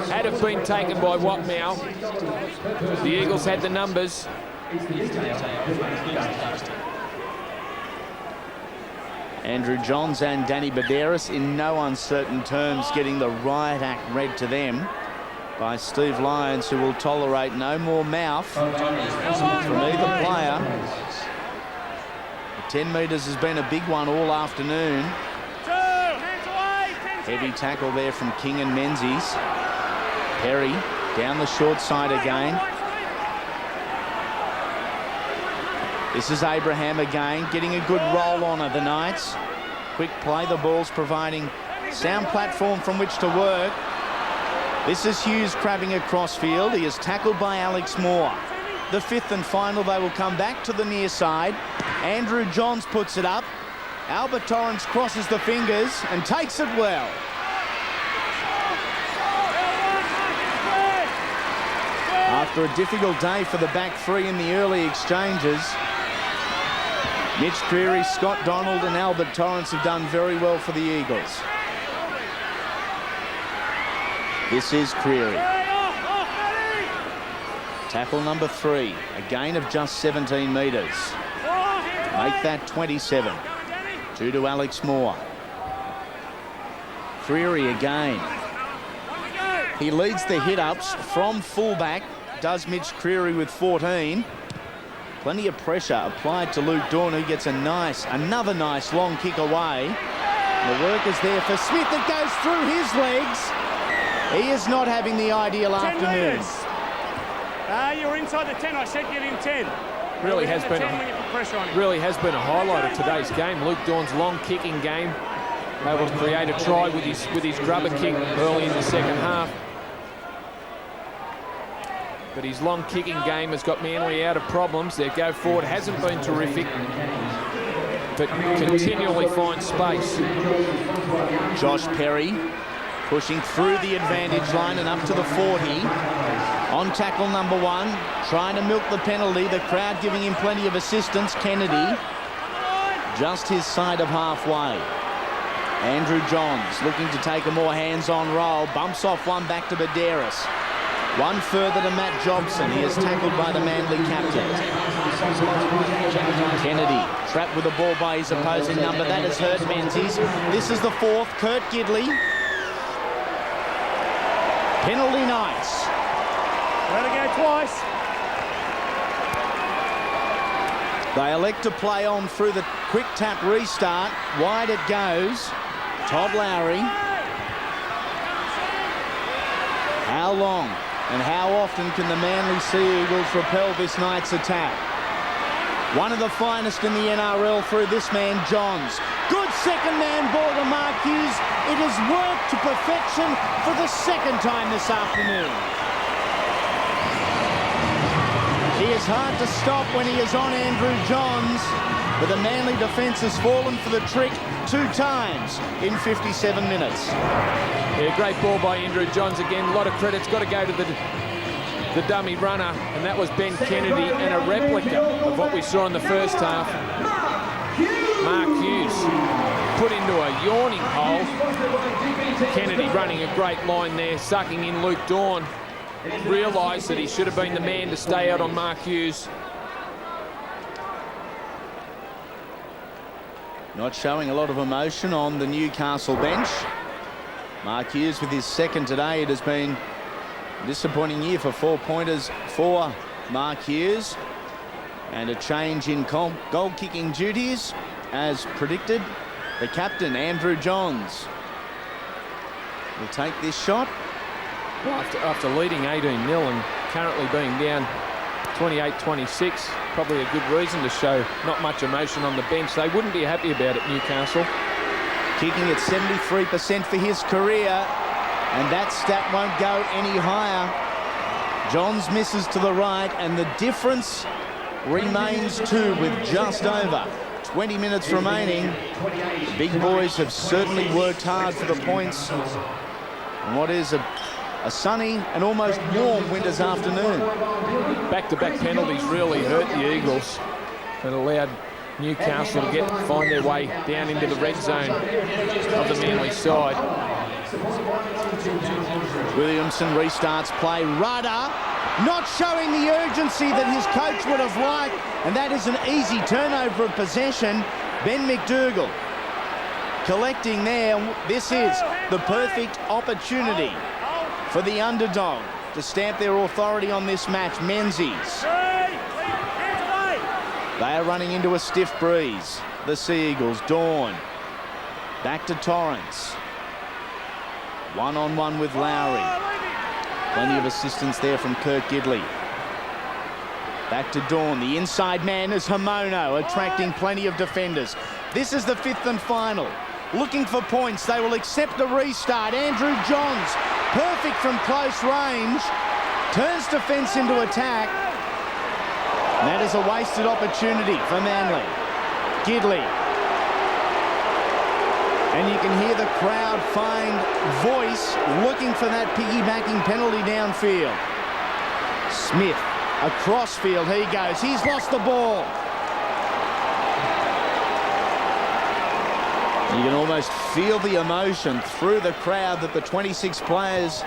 had have been taken by Watmow, the Eagles had the numbers. Andrew Johns and Danny Baderis in no uncertain terms getting the riot act read to them by Steve Lyons, who will tolerate no more mouth from either player. 10 metres has been a big one all afternoon. Heavy tackle there from King and Menzies. Perry down the short side again. This is Abraham again, getting a good roll on her, the Knights. Quick play, the ball's providing sound platform from which to work. This is Hughes crabbing across field. He is tackled by Alex Moore. The 5th and final, they will come back to the near side. Andrew Johns puts it up. Albert Torrance crosses the fingers and takes it well. After a difficult day for the back 3 in the early exchanges, Mitch Creary, Scott Donald and Albert Torrance have done very well for the Eagles. This is Creary. Tackle number 3, a gain of just 17 metres. Make that 27. 2 to Alex Moore. Creary again. He leads the hit-ups from fullback, does Mitch Creary with 14. Plenty of pressure applied to Luke Dawn, who gets another nice long kick away. The work is there for Smith. It goes through his legs. He is not having the ideal afternoon. You're inside the 10. I said get in 10. Really has been a highlight of today's game. Luke Dawn's long kicking game, able to create a try with his grubber kick early in the second half. But his long kicking game has got Manly out of problems. Their go forward hasn't been terrific, but continually finds space. Josh Perry pushing through the advantage line and up to the 40. On tackle number 1, trying to milk the penalty. The crowd giving him plenty of assistance. Kennedy, just his side of halfway. Andrew Johns looking to take a more hands-on role. Bumps off one back to Baderis. One further to Matt Jobson. He is tackled by the Manly captain. Kennedy trapped with the ball by his opposing number. That has hurt Menzies. This is the 4th. Kurt Gidley. Penalty Knights. Let it go twice. They elect to play on through the quick tap restart. Wide it goes. Todd Lowry. How long and how often can the Manly Sea Eagles repel this Knights attack? One of the finest in the NRL through this man, Johns. Good second man ball to Mark Hughes. It has worked to perfection for the 2nd time this afternoon. He is hard to stop when he is on Andrew Johns, but the Manly defence has fallen for the trick 2 times in 57 minutes. Yeah, great ball by Andrew Johns again. A lot of credit's got to go to the dummy runner, and that was Ben Kennedy, and a replica of what we saw in the first half. Mark Hughes put into a yawning hole. Kennedy running a great line there, sucking in Luke Dawn. Realised that he should have been the man to stay out on Mark Hughes. Not showing a lot of emotion on the Newcastle bench. Mark Hughes with his second today. It has been a disappointing year for 4-pointers for Mark Hughes. And a change in goal-kicking duties, as predicted. The captain, Andrew Johns, will take this shot. Well, after leading 18-0 and currently being down 28-26, probably a good reason to show not much emotion on the bench. They wouldn't be happy about it, Newcastle. Kicking at 73% for his career, and that stat won't go any higher. Johns misses to the right, and the difference remains 2 with just over 20 minutes remaining. The big boys have certainly worked hard for the points on what is a sunny and almost warm winter's afternoon. Back-to-back penalties really hurt the Eagles. It allowed Newcastle to find their way down into the red zone of the Manly side. Williamson restarts play. Rudder not showing the urgency that his coach would have liked, and that is an easy turnover of possession. Ben McDougall collecting there. This is the perfect opportunity for the underdog to stamp their authority on this match. Menzies. They are running into a stiff breeze. The Sea Eagles. Dawn. Back to Torrance. One-on-one with Lowry. Plenty of assistance there from Kirk Gidley. Back to Dawn. The inside man is Hamono, attracting plenty of defenders. This is the 5th and final. Looking for points. They will accept a restart. Andrew Johns, perfect from close range. Turns defence into attack. And that is a wasted opportunity for Manly. Gidley. And you can hear the crowd find voice looking for that piggybacking penalty downfield. Smith, across field, he goes. He's lost the ball. You can almost feel the emotion through the crowd that the 26 players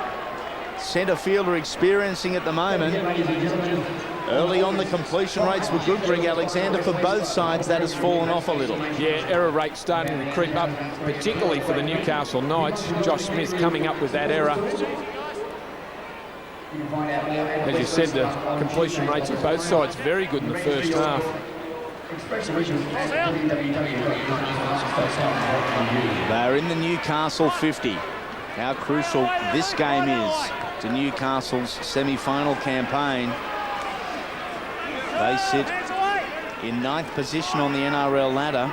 centre field are experiencing at the moment. Early on, the completion rates were good, Greg Alexander. For both sides, that has fallen off a little. Yeah, error rate starting to creep up, particularly for the Newcastle Knights. Josh Smith coming up with that error. As you said, the completion rates of both sides very good in the first half. They're in the Newcastle 50. How crucial this game is to Newcastle's semi-final campaign. They sit in 9th position on the NRL ladder.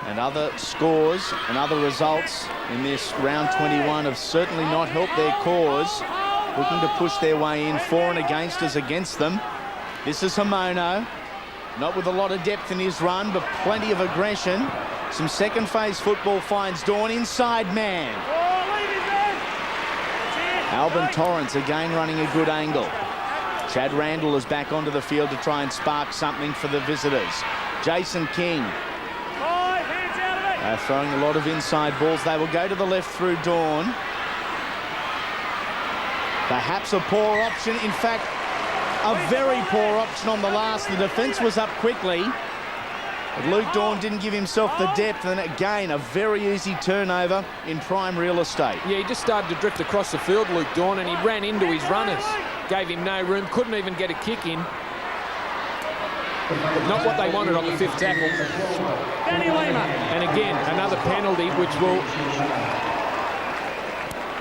And other scores and other results in this round 21 have certainly not helped their cause. Looking to push their way in. For and againsters against them. This is Hamono. Not with a lot of depth in his run, but plenty of aggression. Some second phase football finds Dawn. Inside man. Alvin Torrance again running a good angle. Chad Randall is back onto the field to try and spark something for the visitors. Jason King. They're throwing a lot of inside balls. They will go to the left through Dawn. Perhaps a poor option. In fact, a very poor option on the last. The defence was up quickly. But Luke Dawn didn't give himself the depth, and again, a very easy turnover in prime real estate. Yeah, he just started to drift across the field, Luke Dawn, and he ran into his runners. Gave him no room, couldn't even get a kick in. Not what they wanted on the 5th tackle. And again, another penalty which will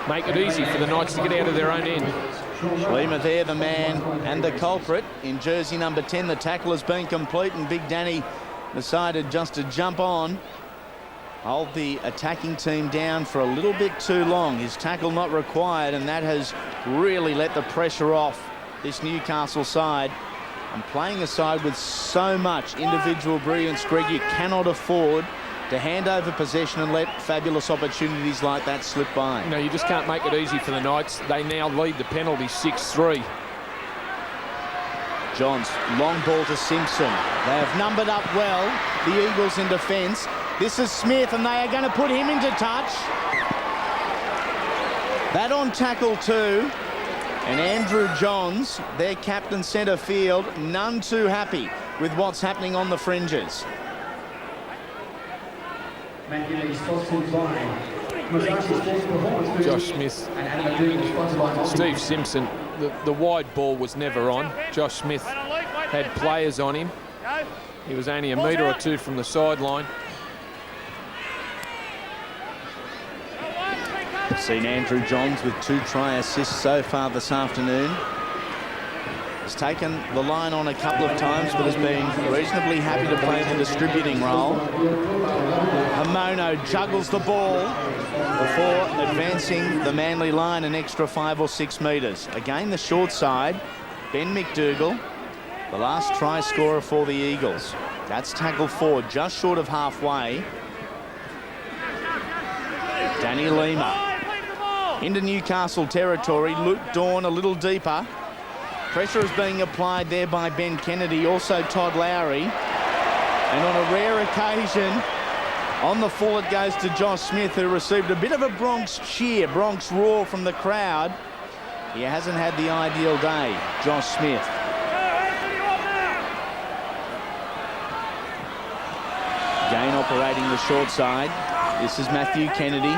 make it easy for the Knights to get out of their own end. Lima there, the man and the culprit in jersey number 10. The tackle has been complete, and Big Danny decided just to jump on, hold the attacking team down for a little bit too long. His tackle not required, and that has really let the pressure off this Newcastle side. And playing a side with so much individual brilliance, Greg, you cannot afford to hand over possession and let fabulous opportunities like that slip by. No, you just can't make it easy for the Knights. They now lead the penalty 6-3. Johns, long ball to Simpson. They have numbered up well, the Eagles in defence. This is Smith, and they are going to put him into touch. That on tackle too. And Andrew Johns, their captain centre field, none too happy with what's happening on the fringes. Josh Smith, Steve Simpson, the wide ball was never on. Josh Smith had players on him. He was only a metre or two from the sideline. I've seen Andrew Johns with 2 try assists so far this afternoon. He's taken the line on a couple of times, but has been reasonably happy to play the distributing role. Hamono juggles the ball before advancing the Manly line an extra 5 or 6 metres. Again, the short side, Ben McDougall, the last try scorer for the Eagles. That's tackle 4, just short of halfway. Danny Lima into Newcastle territory. Luke Dawn a little deeper. Pressure is being applied there by Ben Kennedy, also Todd Lowry. And on a rare occasion, on the full it goes to Josh Smith, who received a bit of a Bronx cheer, Bronx roar from the crowd. He hasn't had the ideal day, Josh Smith. Again operating the short side. This is Matthew Kennedy,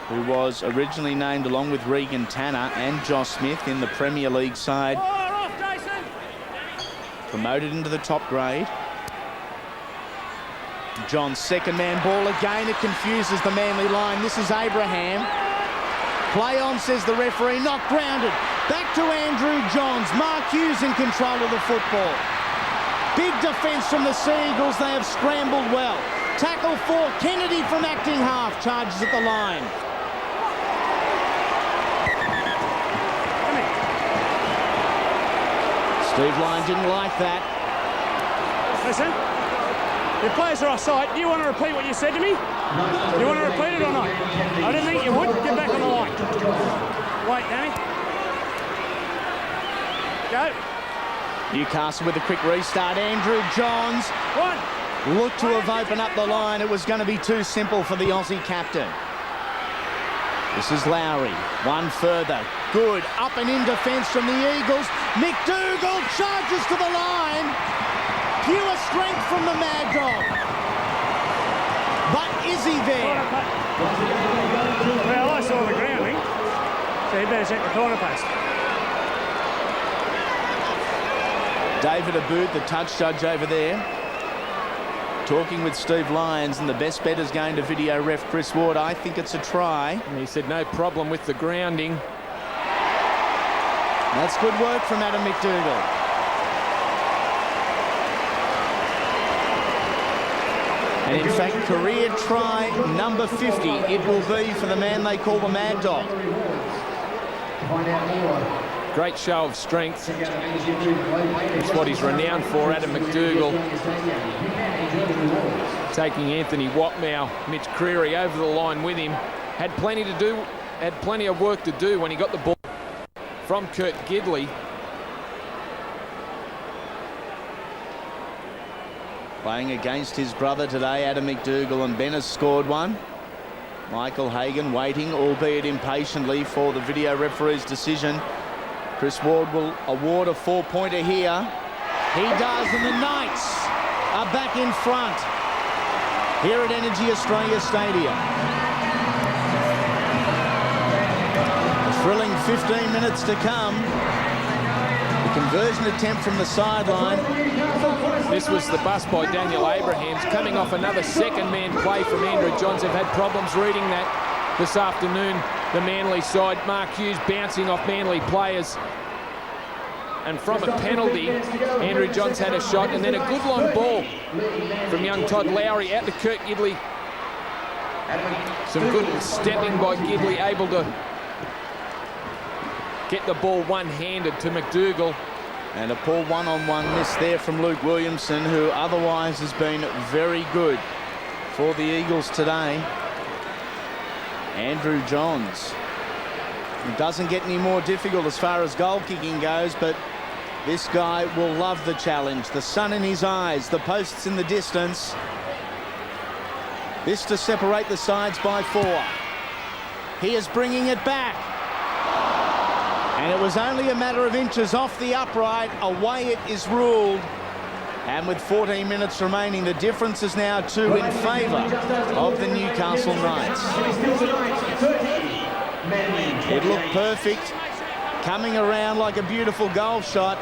who was originally named along with Regan Tanner and Josh Smith in the Premier League side. Promoted into the top grade. John's second man ball again. It confuses the Manly line. This is Abraham. Play on, says the referee. Not grounded. Back to Andrew Johns. Mark Hughes in control of the football. Big defence from the Sea Eagles. They have scrambled well. Tackle 4. Kennedy from acting half charges at the line. Steve Lyons didn't like that. Listen, the players are offside. Do you want to repeat what you said to me? Do you want to repeat it or not? I didn't think you would. Get back on the line. Wait, Danny. Go. Newcastle with a quick restart. Andrew Johns looked to have opened up the line. It was going to be too simple for the Aussie captain. This is Lowry. One further. Good. Up and in defence from the Eagles. McDougall charges to the line. Pure strength from the Mad Dog. But is he there? Well, I saw the grounding, so you better check the corner post. David Aboud, the touch judge over there, talking with Steve Lyons, and the best bet is going to video ref Chris Ward. I think it's a try. And he said no problem with the grounding. That's good work from Adam McDougall. And in fact, career try number 50 it will be for the man they call the Mad Dog. Great show of strength. It's what he's renowned for, Adam McDougall. Taking Anthony Watmow, Mitch Creary over the line with him. Had plenty of work to do when he got the ball from Kurt Gidley. Playing against his brother today, Adam McDougall, and Ben has scored one. Michael Hagan waiting, albeit impatiently, for the video referee's decision. Chris Ward will award a 4-pointer here. He does, and the Knights are back in front here at EnergyAustralia Stadium. A thrilling 15 minutes to come. The conversion attempt from the sideline. This was the bust by Daniel Abrahams, coming off another second-man play from Andrew Johns. Have had problems reading that this afternoon. The Manly side, Mark Hughes bouncing off Manly players. And from a penalty, Andrew Johns had a shot, and then a good long ball from young Todd Lowry out to Kurt Gidley. Some good stepping by Gidley, able to get the ball one-handed to McDougall. And a poor one-on-one miss there from Luke Williamson, who otherwise has been very good for the Eagles today. Andrew Johns. It doesn't get any more difficult as far as goal kicking goes, but this guy will love the challenge. The sun in his eyes, the posts in the distance. This to separate the sides by 4. He is bringing it back. And it was only a matter of inches off the upright. Away it is ruled. And with 14 minutes remaining, the difference is now 2 in favour of the Newcastle Knights. It looked perfect, coming around like a beautiful goal shot.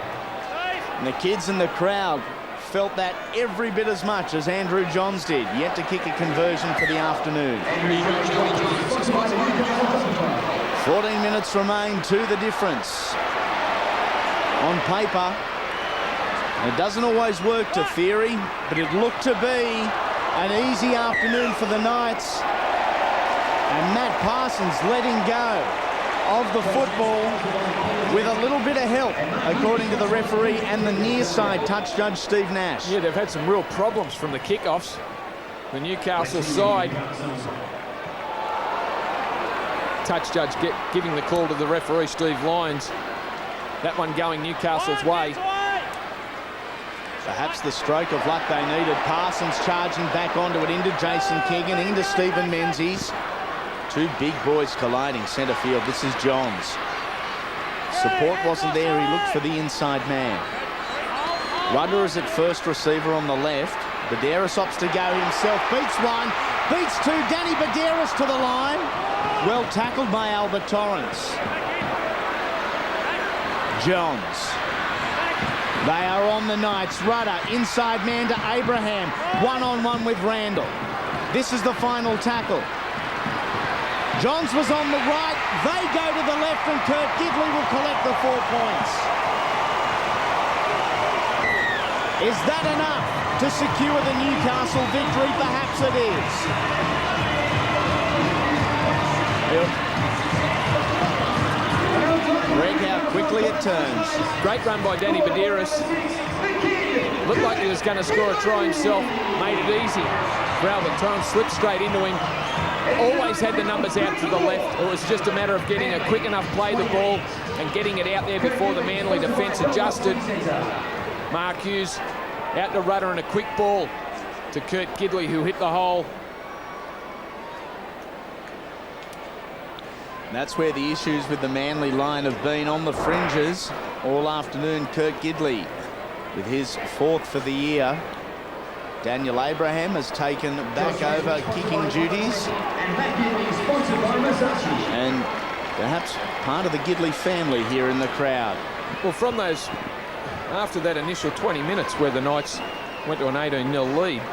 And the kids in the crowd felt that every bit as much as Andrew Johns did, yet to kick a conversion for the afternoon. 14 minutes remain, 2 the difference. On paper, it doesn't always work to theory, but it looked to be an easy afternoon for the Knights. And Matt Parsons letting go of the football with a little bit of help, according to the referee and the near side touch judge, Steve Nash. Yeah, they've had some real problems from the kickoffs. The Newcastle side. Touch judge giving the call to the referee, Steve Lyons. That one going Newcastle's way. Perhaps the stroke of luck they needed. Parsons charging back onto it, into Jason Keegan, into Stephen Menzies. 2 big boys colliding centre field. This is Johns. Support wasn't there. He looked for the inside man. Rudder is at first receiver on the left. Badderas opts to go himself. Beats 1. Beats 2. Danny Badderas to the line. Well tackled by Albert Torrance. Johns. They are on the Knights. Rudder, inside man to Abraham. 1-on-1 with Randall. This is the final tackle. Johns was on the right. They go to the left, and Kurt Gidley will collect the 4 points. Is that enough to secure the Newcastle victory? Perhaps it is. Greg, how quickly it turns. Great run by Danny Badderas. Looked like he was going to score a try himself. Made it easy for Albert Torrance. Slipped straight into him. Always had the numbers out to the left. It was just a matter of getting a quick enough play the ball and getting it out there before the Manly defence adjusted. Mark Hughes out to Rudder and a quick ball to Kurt Gidley, who hit the hole. That's where the issues with the Manly line have been, on the fringes all afternoon. Kurt Gidley with his 4th for the year. Daniel Abraham has taken back over kicking duties. And perhaps part of the Gidley family here in the crowd. Well, from those, after that initial 20 minutes where the Knights went to an 18-0 lead,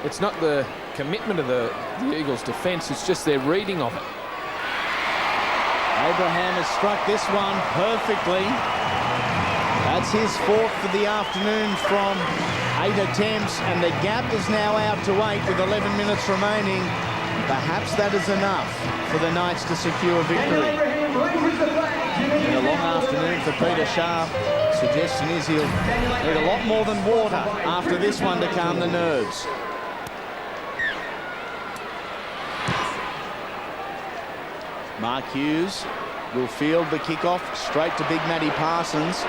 it's not the commitment of the Eagles' defence, it's just their reading of it. Abraham has struck this one perfectly. That's his 4th for the afternoon from 8 attempts, and the gap is now out to 8 with 11 minutes remaining. Perhaps that is enough for the Knights to secure victory. And a long afternoon for Peter Sharp. Suggestion is he'll need a lot more than water after this one to calm the nerves. Mark Hughes will field the kickoff straight to Big Matty Parsons,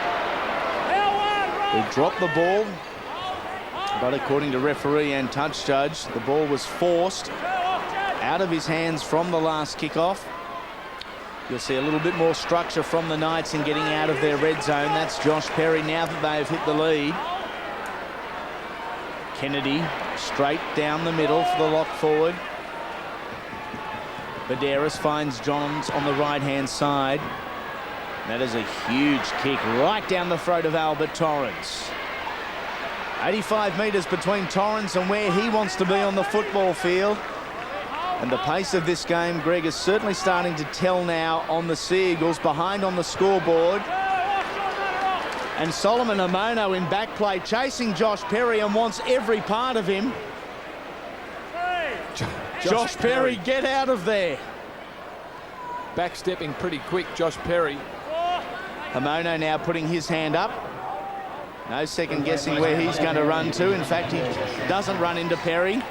who dropped the ball, but according to referee and touch judge, the ball was forced out of his hands from the last kickoff. You'll see a little bit more structure from the Knights in getting out of their red zone. That's Josh Perry now that they've hit the lead. Kennedy straight down the middle for the lock forward. Badderas finds Johns on the right-hand side. That is a huge kick right down the throat of Albert Torrance. 85 metres between Torrance and where he wants to be on the football field. And the pace of this game, Greg, is certainly starting to tell now on the Sea Eagles, behind on the scoreboard. And Solomon Amono in back play, chasing Josh Perry and wants every part of him. Josh Perry, get out of there. Backstepping pretty quick, Josh Perry. Amono now putting his hand up. No second guessing where he's going to run to. In fact, he doesn't run into Perry.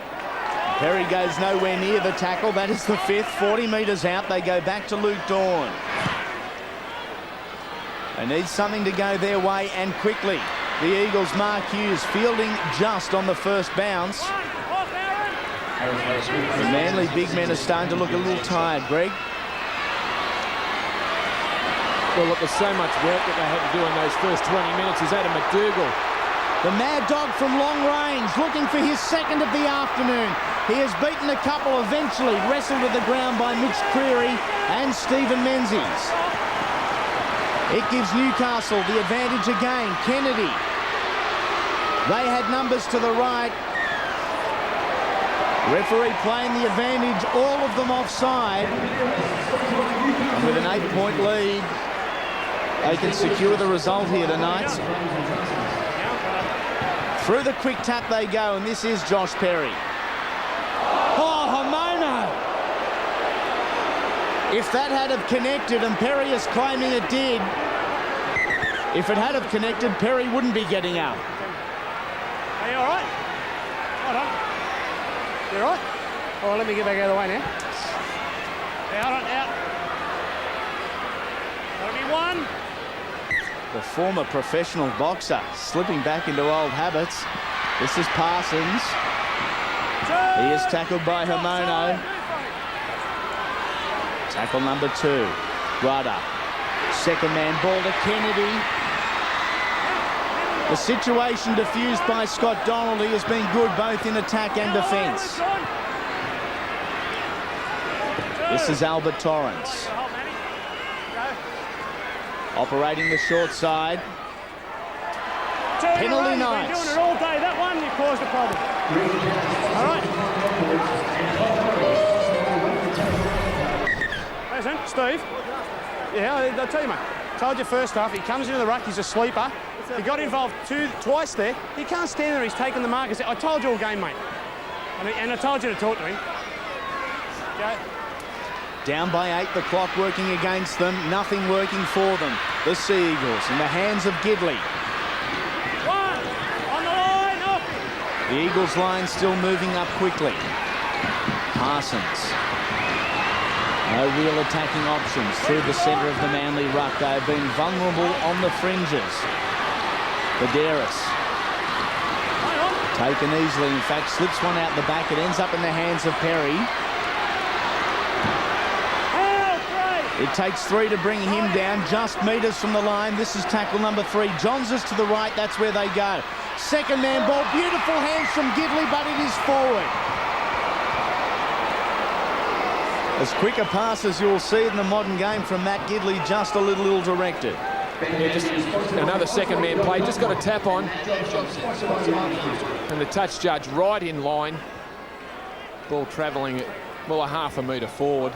Perry goes nowhere near the tackle. That is the fifth. 40 metres out. They go back to Luke Dawn. They need something to go their way, and quickly. The Eagles' Mark Hughes fielding just on the first bounce. The Manly big men are starting to look a little tired, Greg. Well, look, there's so much work that they had to do in those first 20 minutes. Is Adam McDougall. The Mad Dog from long range, looking for his second of the afternoon. He has beaten a couple eventually, wrestled to the ground by Mitch Creary and Stephen Menzies. It gives Newcastle the advantage again. Kennedy. They had numbers to the right. Referee playing the advantage, all of them offside. And with an 8-point lead, they can secure the result here, the Knights. Through the quick tap they go, and this is Josh Perry. Oh, Hamona! If that had have connected, and Perry is claiming it did, if it had have connected, Perry wouldn't be getting up. Are you all right? Hold on. You all right? Oh, let me get back out of the way now. Out, out. That'll be one. The former professional boxer slipping back into old habits. This is Parsons. He is tackled by Hamono. Tackle number 2. Rudder. Second man ball to Kennedy. The situation diffused by Scott Donald. He has been good both in attack and defence. This is Albert Torrance. Operating the short side. Penalty Knights. You've been doing it all day. That one, you caused a problem. All right. Listen, Steve. Yeah, I'll tell you, mate. Told you first half, he comes into the ruck, he's a sleeper. He got involved twice there. He can't stand there, he's taken the mark. I told you all game, mate. And I told you to talk to him. Go. Down by 8, the clock working against them. Nothing working for them. The Sea Eagles in the hands of Gidley. One, on the line, off. The Eagles line still moving up quickly. Parsons. No real attacking options through the centre of the Manly ruck. They have been vulnerable on the fringes. Baderis. Taken easily, in fact, slips one out the back. It ends up in the hands of Perry. It takes 3 to bring him down, just metres from the line. This is tackle number 3. Johns is to the right, that's where they go. Second man ball, beautiful hands from Gidley, but it is forward. As quick a pass as you'll see in the modern game from Matt Gidley, just a little ill-directed. Yeah, just another second man play, just got a tap on. And the touch judge right in line. Ball travelling, well, a half a metre forward.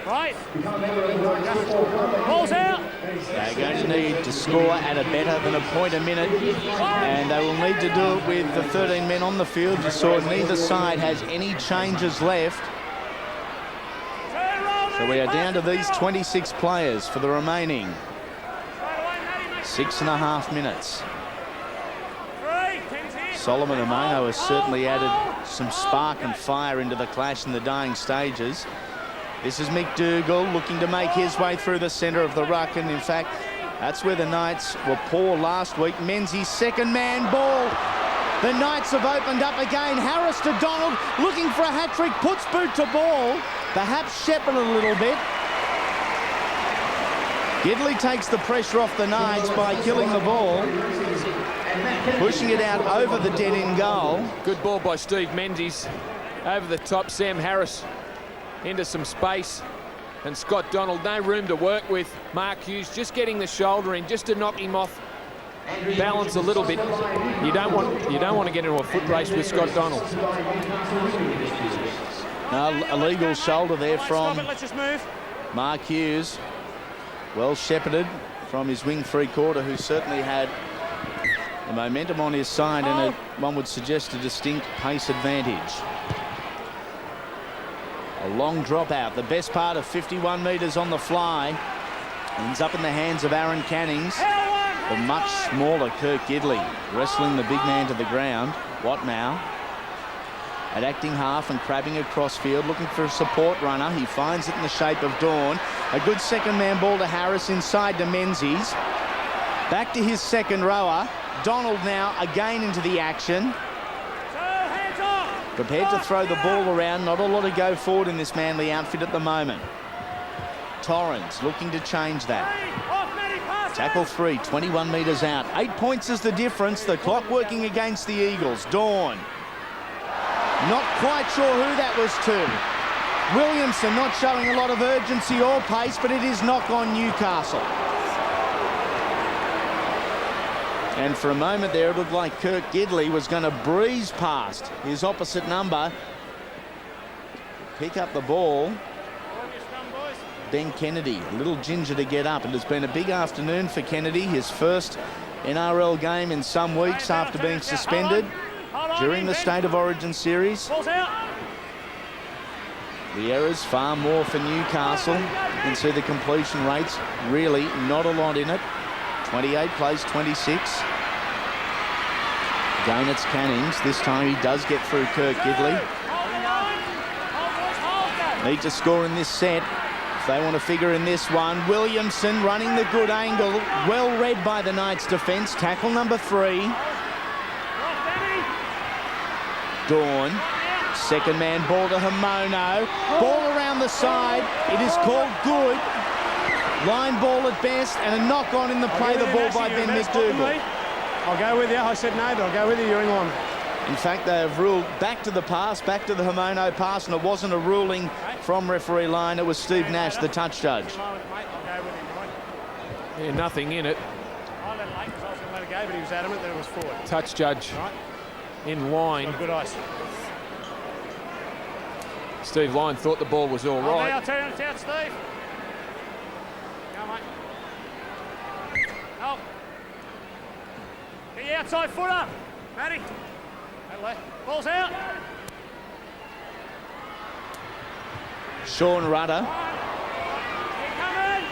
Right. Ball's out. They're going to need to score at a better than a point a minute, and they will need to do it with the 13 men on the field. You saw neither side has any changes left. So we are down to these 26 players for the remaining 6.5 minutes. Solomon Amono has certainly added some spark and fire into the clash in the dying stages. This is McDougall looking to make his way through the centre of the ruck, and in fact, that's where the Knights were poor last week. Menzies, second man ball. The Knights have opened up again. Harris to Donald, looking for a hat-trick, puts boot to ball. Perhaps Shepherd a little bit. Gidley takes the pressure off the Knights by killing the ball. Pushing it out over the dead-end goal. Good ball by Steve Menzies. Over the top, Sam Harris into some space, and Scott Donald no room to work with. Mark Hughes just getting the shoulder in just to knock him off balance a little bit. You don't want to get into a foot race with Scott Donald. A legal shoulder there from Let's just move. Mark Hughes. Well shepherded from his wing three-quarter, who certainly had the momentum on his side and one would suggest a distinct pace advantage. A long drop out, the best part of 51 metres on the fly. Ends up in the hands of Aaron Cannings. The much smaller Kirk Gidley wrestling the big man to the ground. What now? At acting half and crabbing across field, looking for a support runner. He finds it in the shape of Dawn. A good second man ball to Harris inside to Menzies. Back to his second rower. Donald now again into the action. Prepared to throw the ball around. Not a lot to go forward in this Manly outfit at the moment. Torrens looking to change that. Tackle 3, 21 metres out. 8 points is the difference. The clock working against the Eagles. Dawn. Not quite sure who that was to. Williamson not showing a lot of urgency or pace, but it is knock on Newcastle. And for a moment there, it looked like Kirk Gidley was going to breeze past his opposite number. Pick up the ball. Ben Kennedy, a little ginger to get up. It has been a big afternoon for Kennedy, his first NRL game in some weeks after being suspended during the State of Origin series. The errors far more for Newcastle. You can see the completion rates, really not a lot in it. 28 plays 26. Again, it's Cannings. This time he does get through Kirk Gidley. Need to score in this set if they want to figure in this one. Williamson running the good angle. Well read by the Knights defence. Tackle number 3. Dawn. Second man ball to Hamono. Ball around the side. It is called good. Line ball at best and a knock on in the play the ball by Ben McDougall. I'll go with you. I said no, but I'll go with you. You're in line. In fact, they have ruled back to the pass, back to the Hamono pass, and it wasn't a ruling from referee Lyon. It was Steve Nash, the touch judge. Yeah, nothing in it. I let it late because I was going to let it go, but he was adamant that it was forward. Touch judge in line. Good ice. Steve Lyon thought the ball was all right. I'll tell you it's out, Steve. Go, mate. Help. Get your outside foot up. Matty. Ball's out. Sean Rudder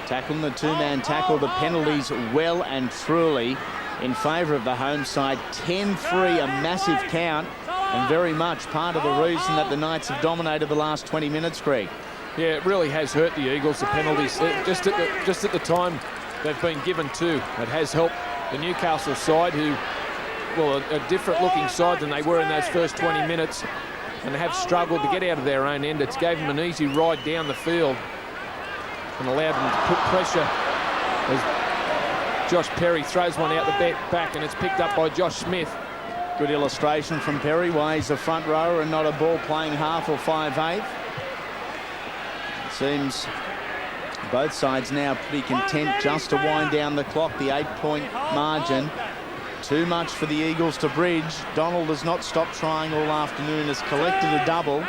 tackling the two-man tackle. The penalties well and truly in favour of the home side. 10-3, a massive count, and very much part of the reason that the Knights have dominated the last 20 minutes, Greg. Yeah, it really has hurt the Eagles, the penalties. Just at the time they've been given two. It has helped the Newcastle side, who, well, a different looking side than they were in those first 20 minutes, and have struggled to get out of their own end. It's gave them an easy ride down the field and allowed them to put pressure as Josh Perry throws one out the back, and it's picked up by Josh Smith. Good illustration from Perry, why he's a front rower and not a ball playing half or 5/8. It seems both sides now pretty content just to wind down the clock. The 8-point margin. Too much for the Eagles to bridge. Donald has not stopped trying all afternoon, has collected a double.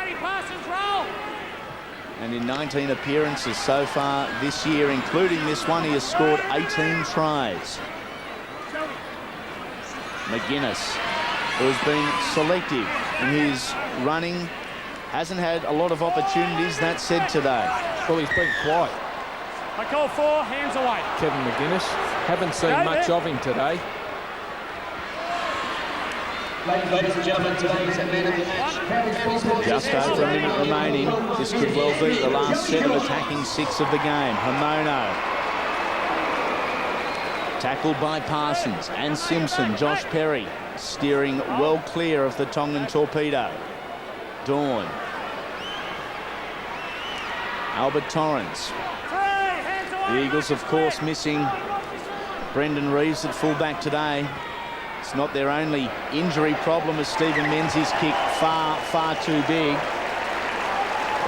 And in 19 appearances so far this year, including this one, he has scored 18 tries. McGuinness, who has been selective in his running, hasn't had a lot of opportunities, that said today. Well, he's been quiet. I call 4, hands away. Kevin McGuinness. Haven't seen much of him today. Ladies and gentlemen, today's man of the match. Just over a minute remaining. This could well be the last set of attacking 6 of the game. Hamono. Tackled by Parsons and Simpson. Josh Perry steering well clear of the Tongan torpedo. Dawn. Albert Torrens. The Eagles, of course, missing Brendan Reeves at fullback today. It's not their only injury problem, as Stephen Menzies' kick far too big.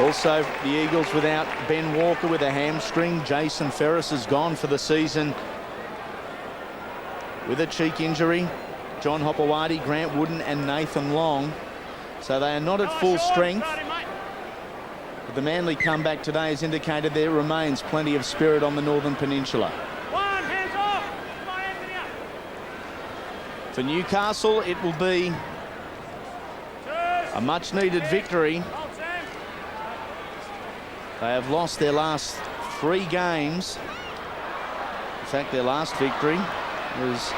Also, the Eagles without Ben Walker with a hamstring. Jason Ferris is gone for the season with a cheek injury. John Hopewadi, Grant Wooden and Nathan Long. So they are not at full strength. But the Manly comeback today has indicated there remains plenty of spirit on the Northern Peninsula. For Newcastle, it will be a much-needed victory. They have lost their last 3 games. In fact, their last victory was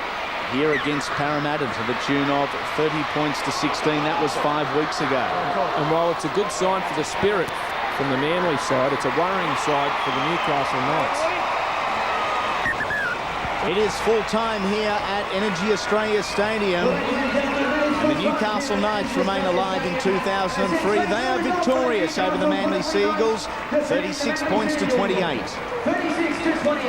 here against Parramatta to the tune of 30 points to 16. That was 5 weeks ago. And while it's a good sign for the spirit from the Manly side, it's a worrying side for the Newcastle Knights. It is full time here at EnergyAustralia Stadium. And the Newcastle Knights remain alive in 2003. They are victorious over the Manly Seagulls, 36 points to 28. 36 to 28.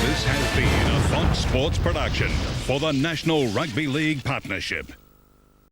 This has been a Fox Sports production for the National Rugby League Partnership.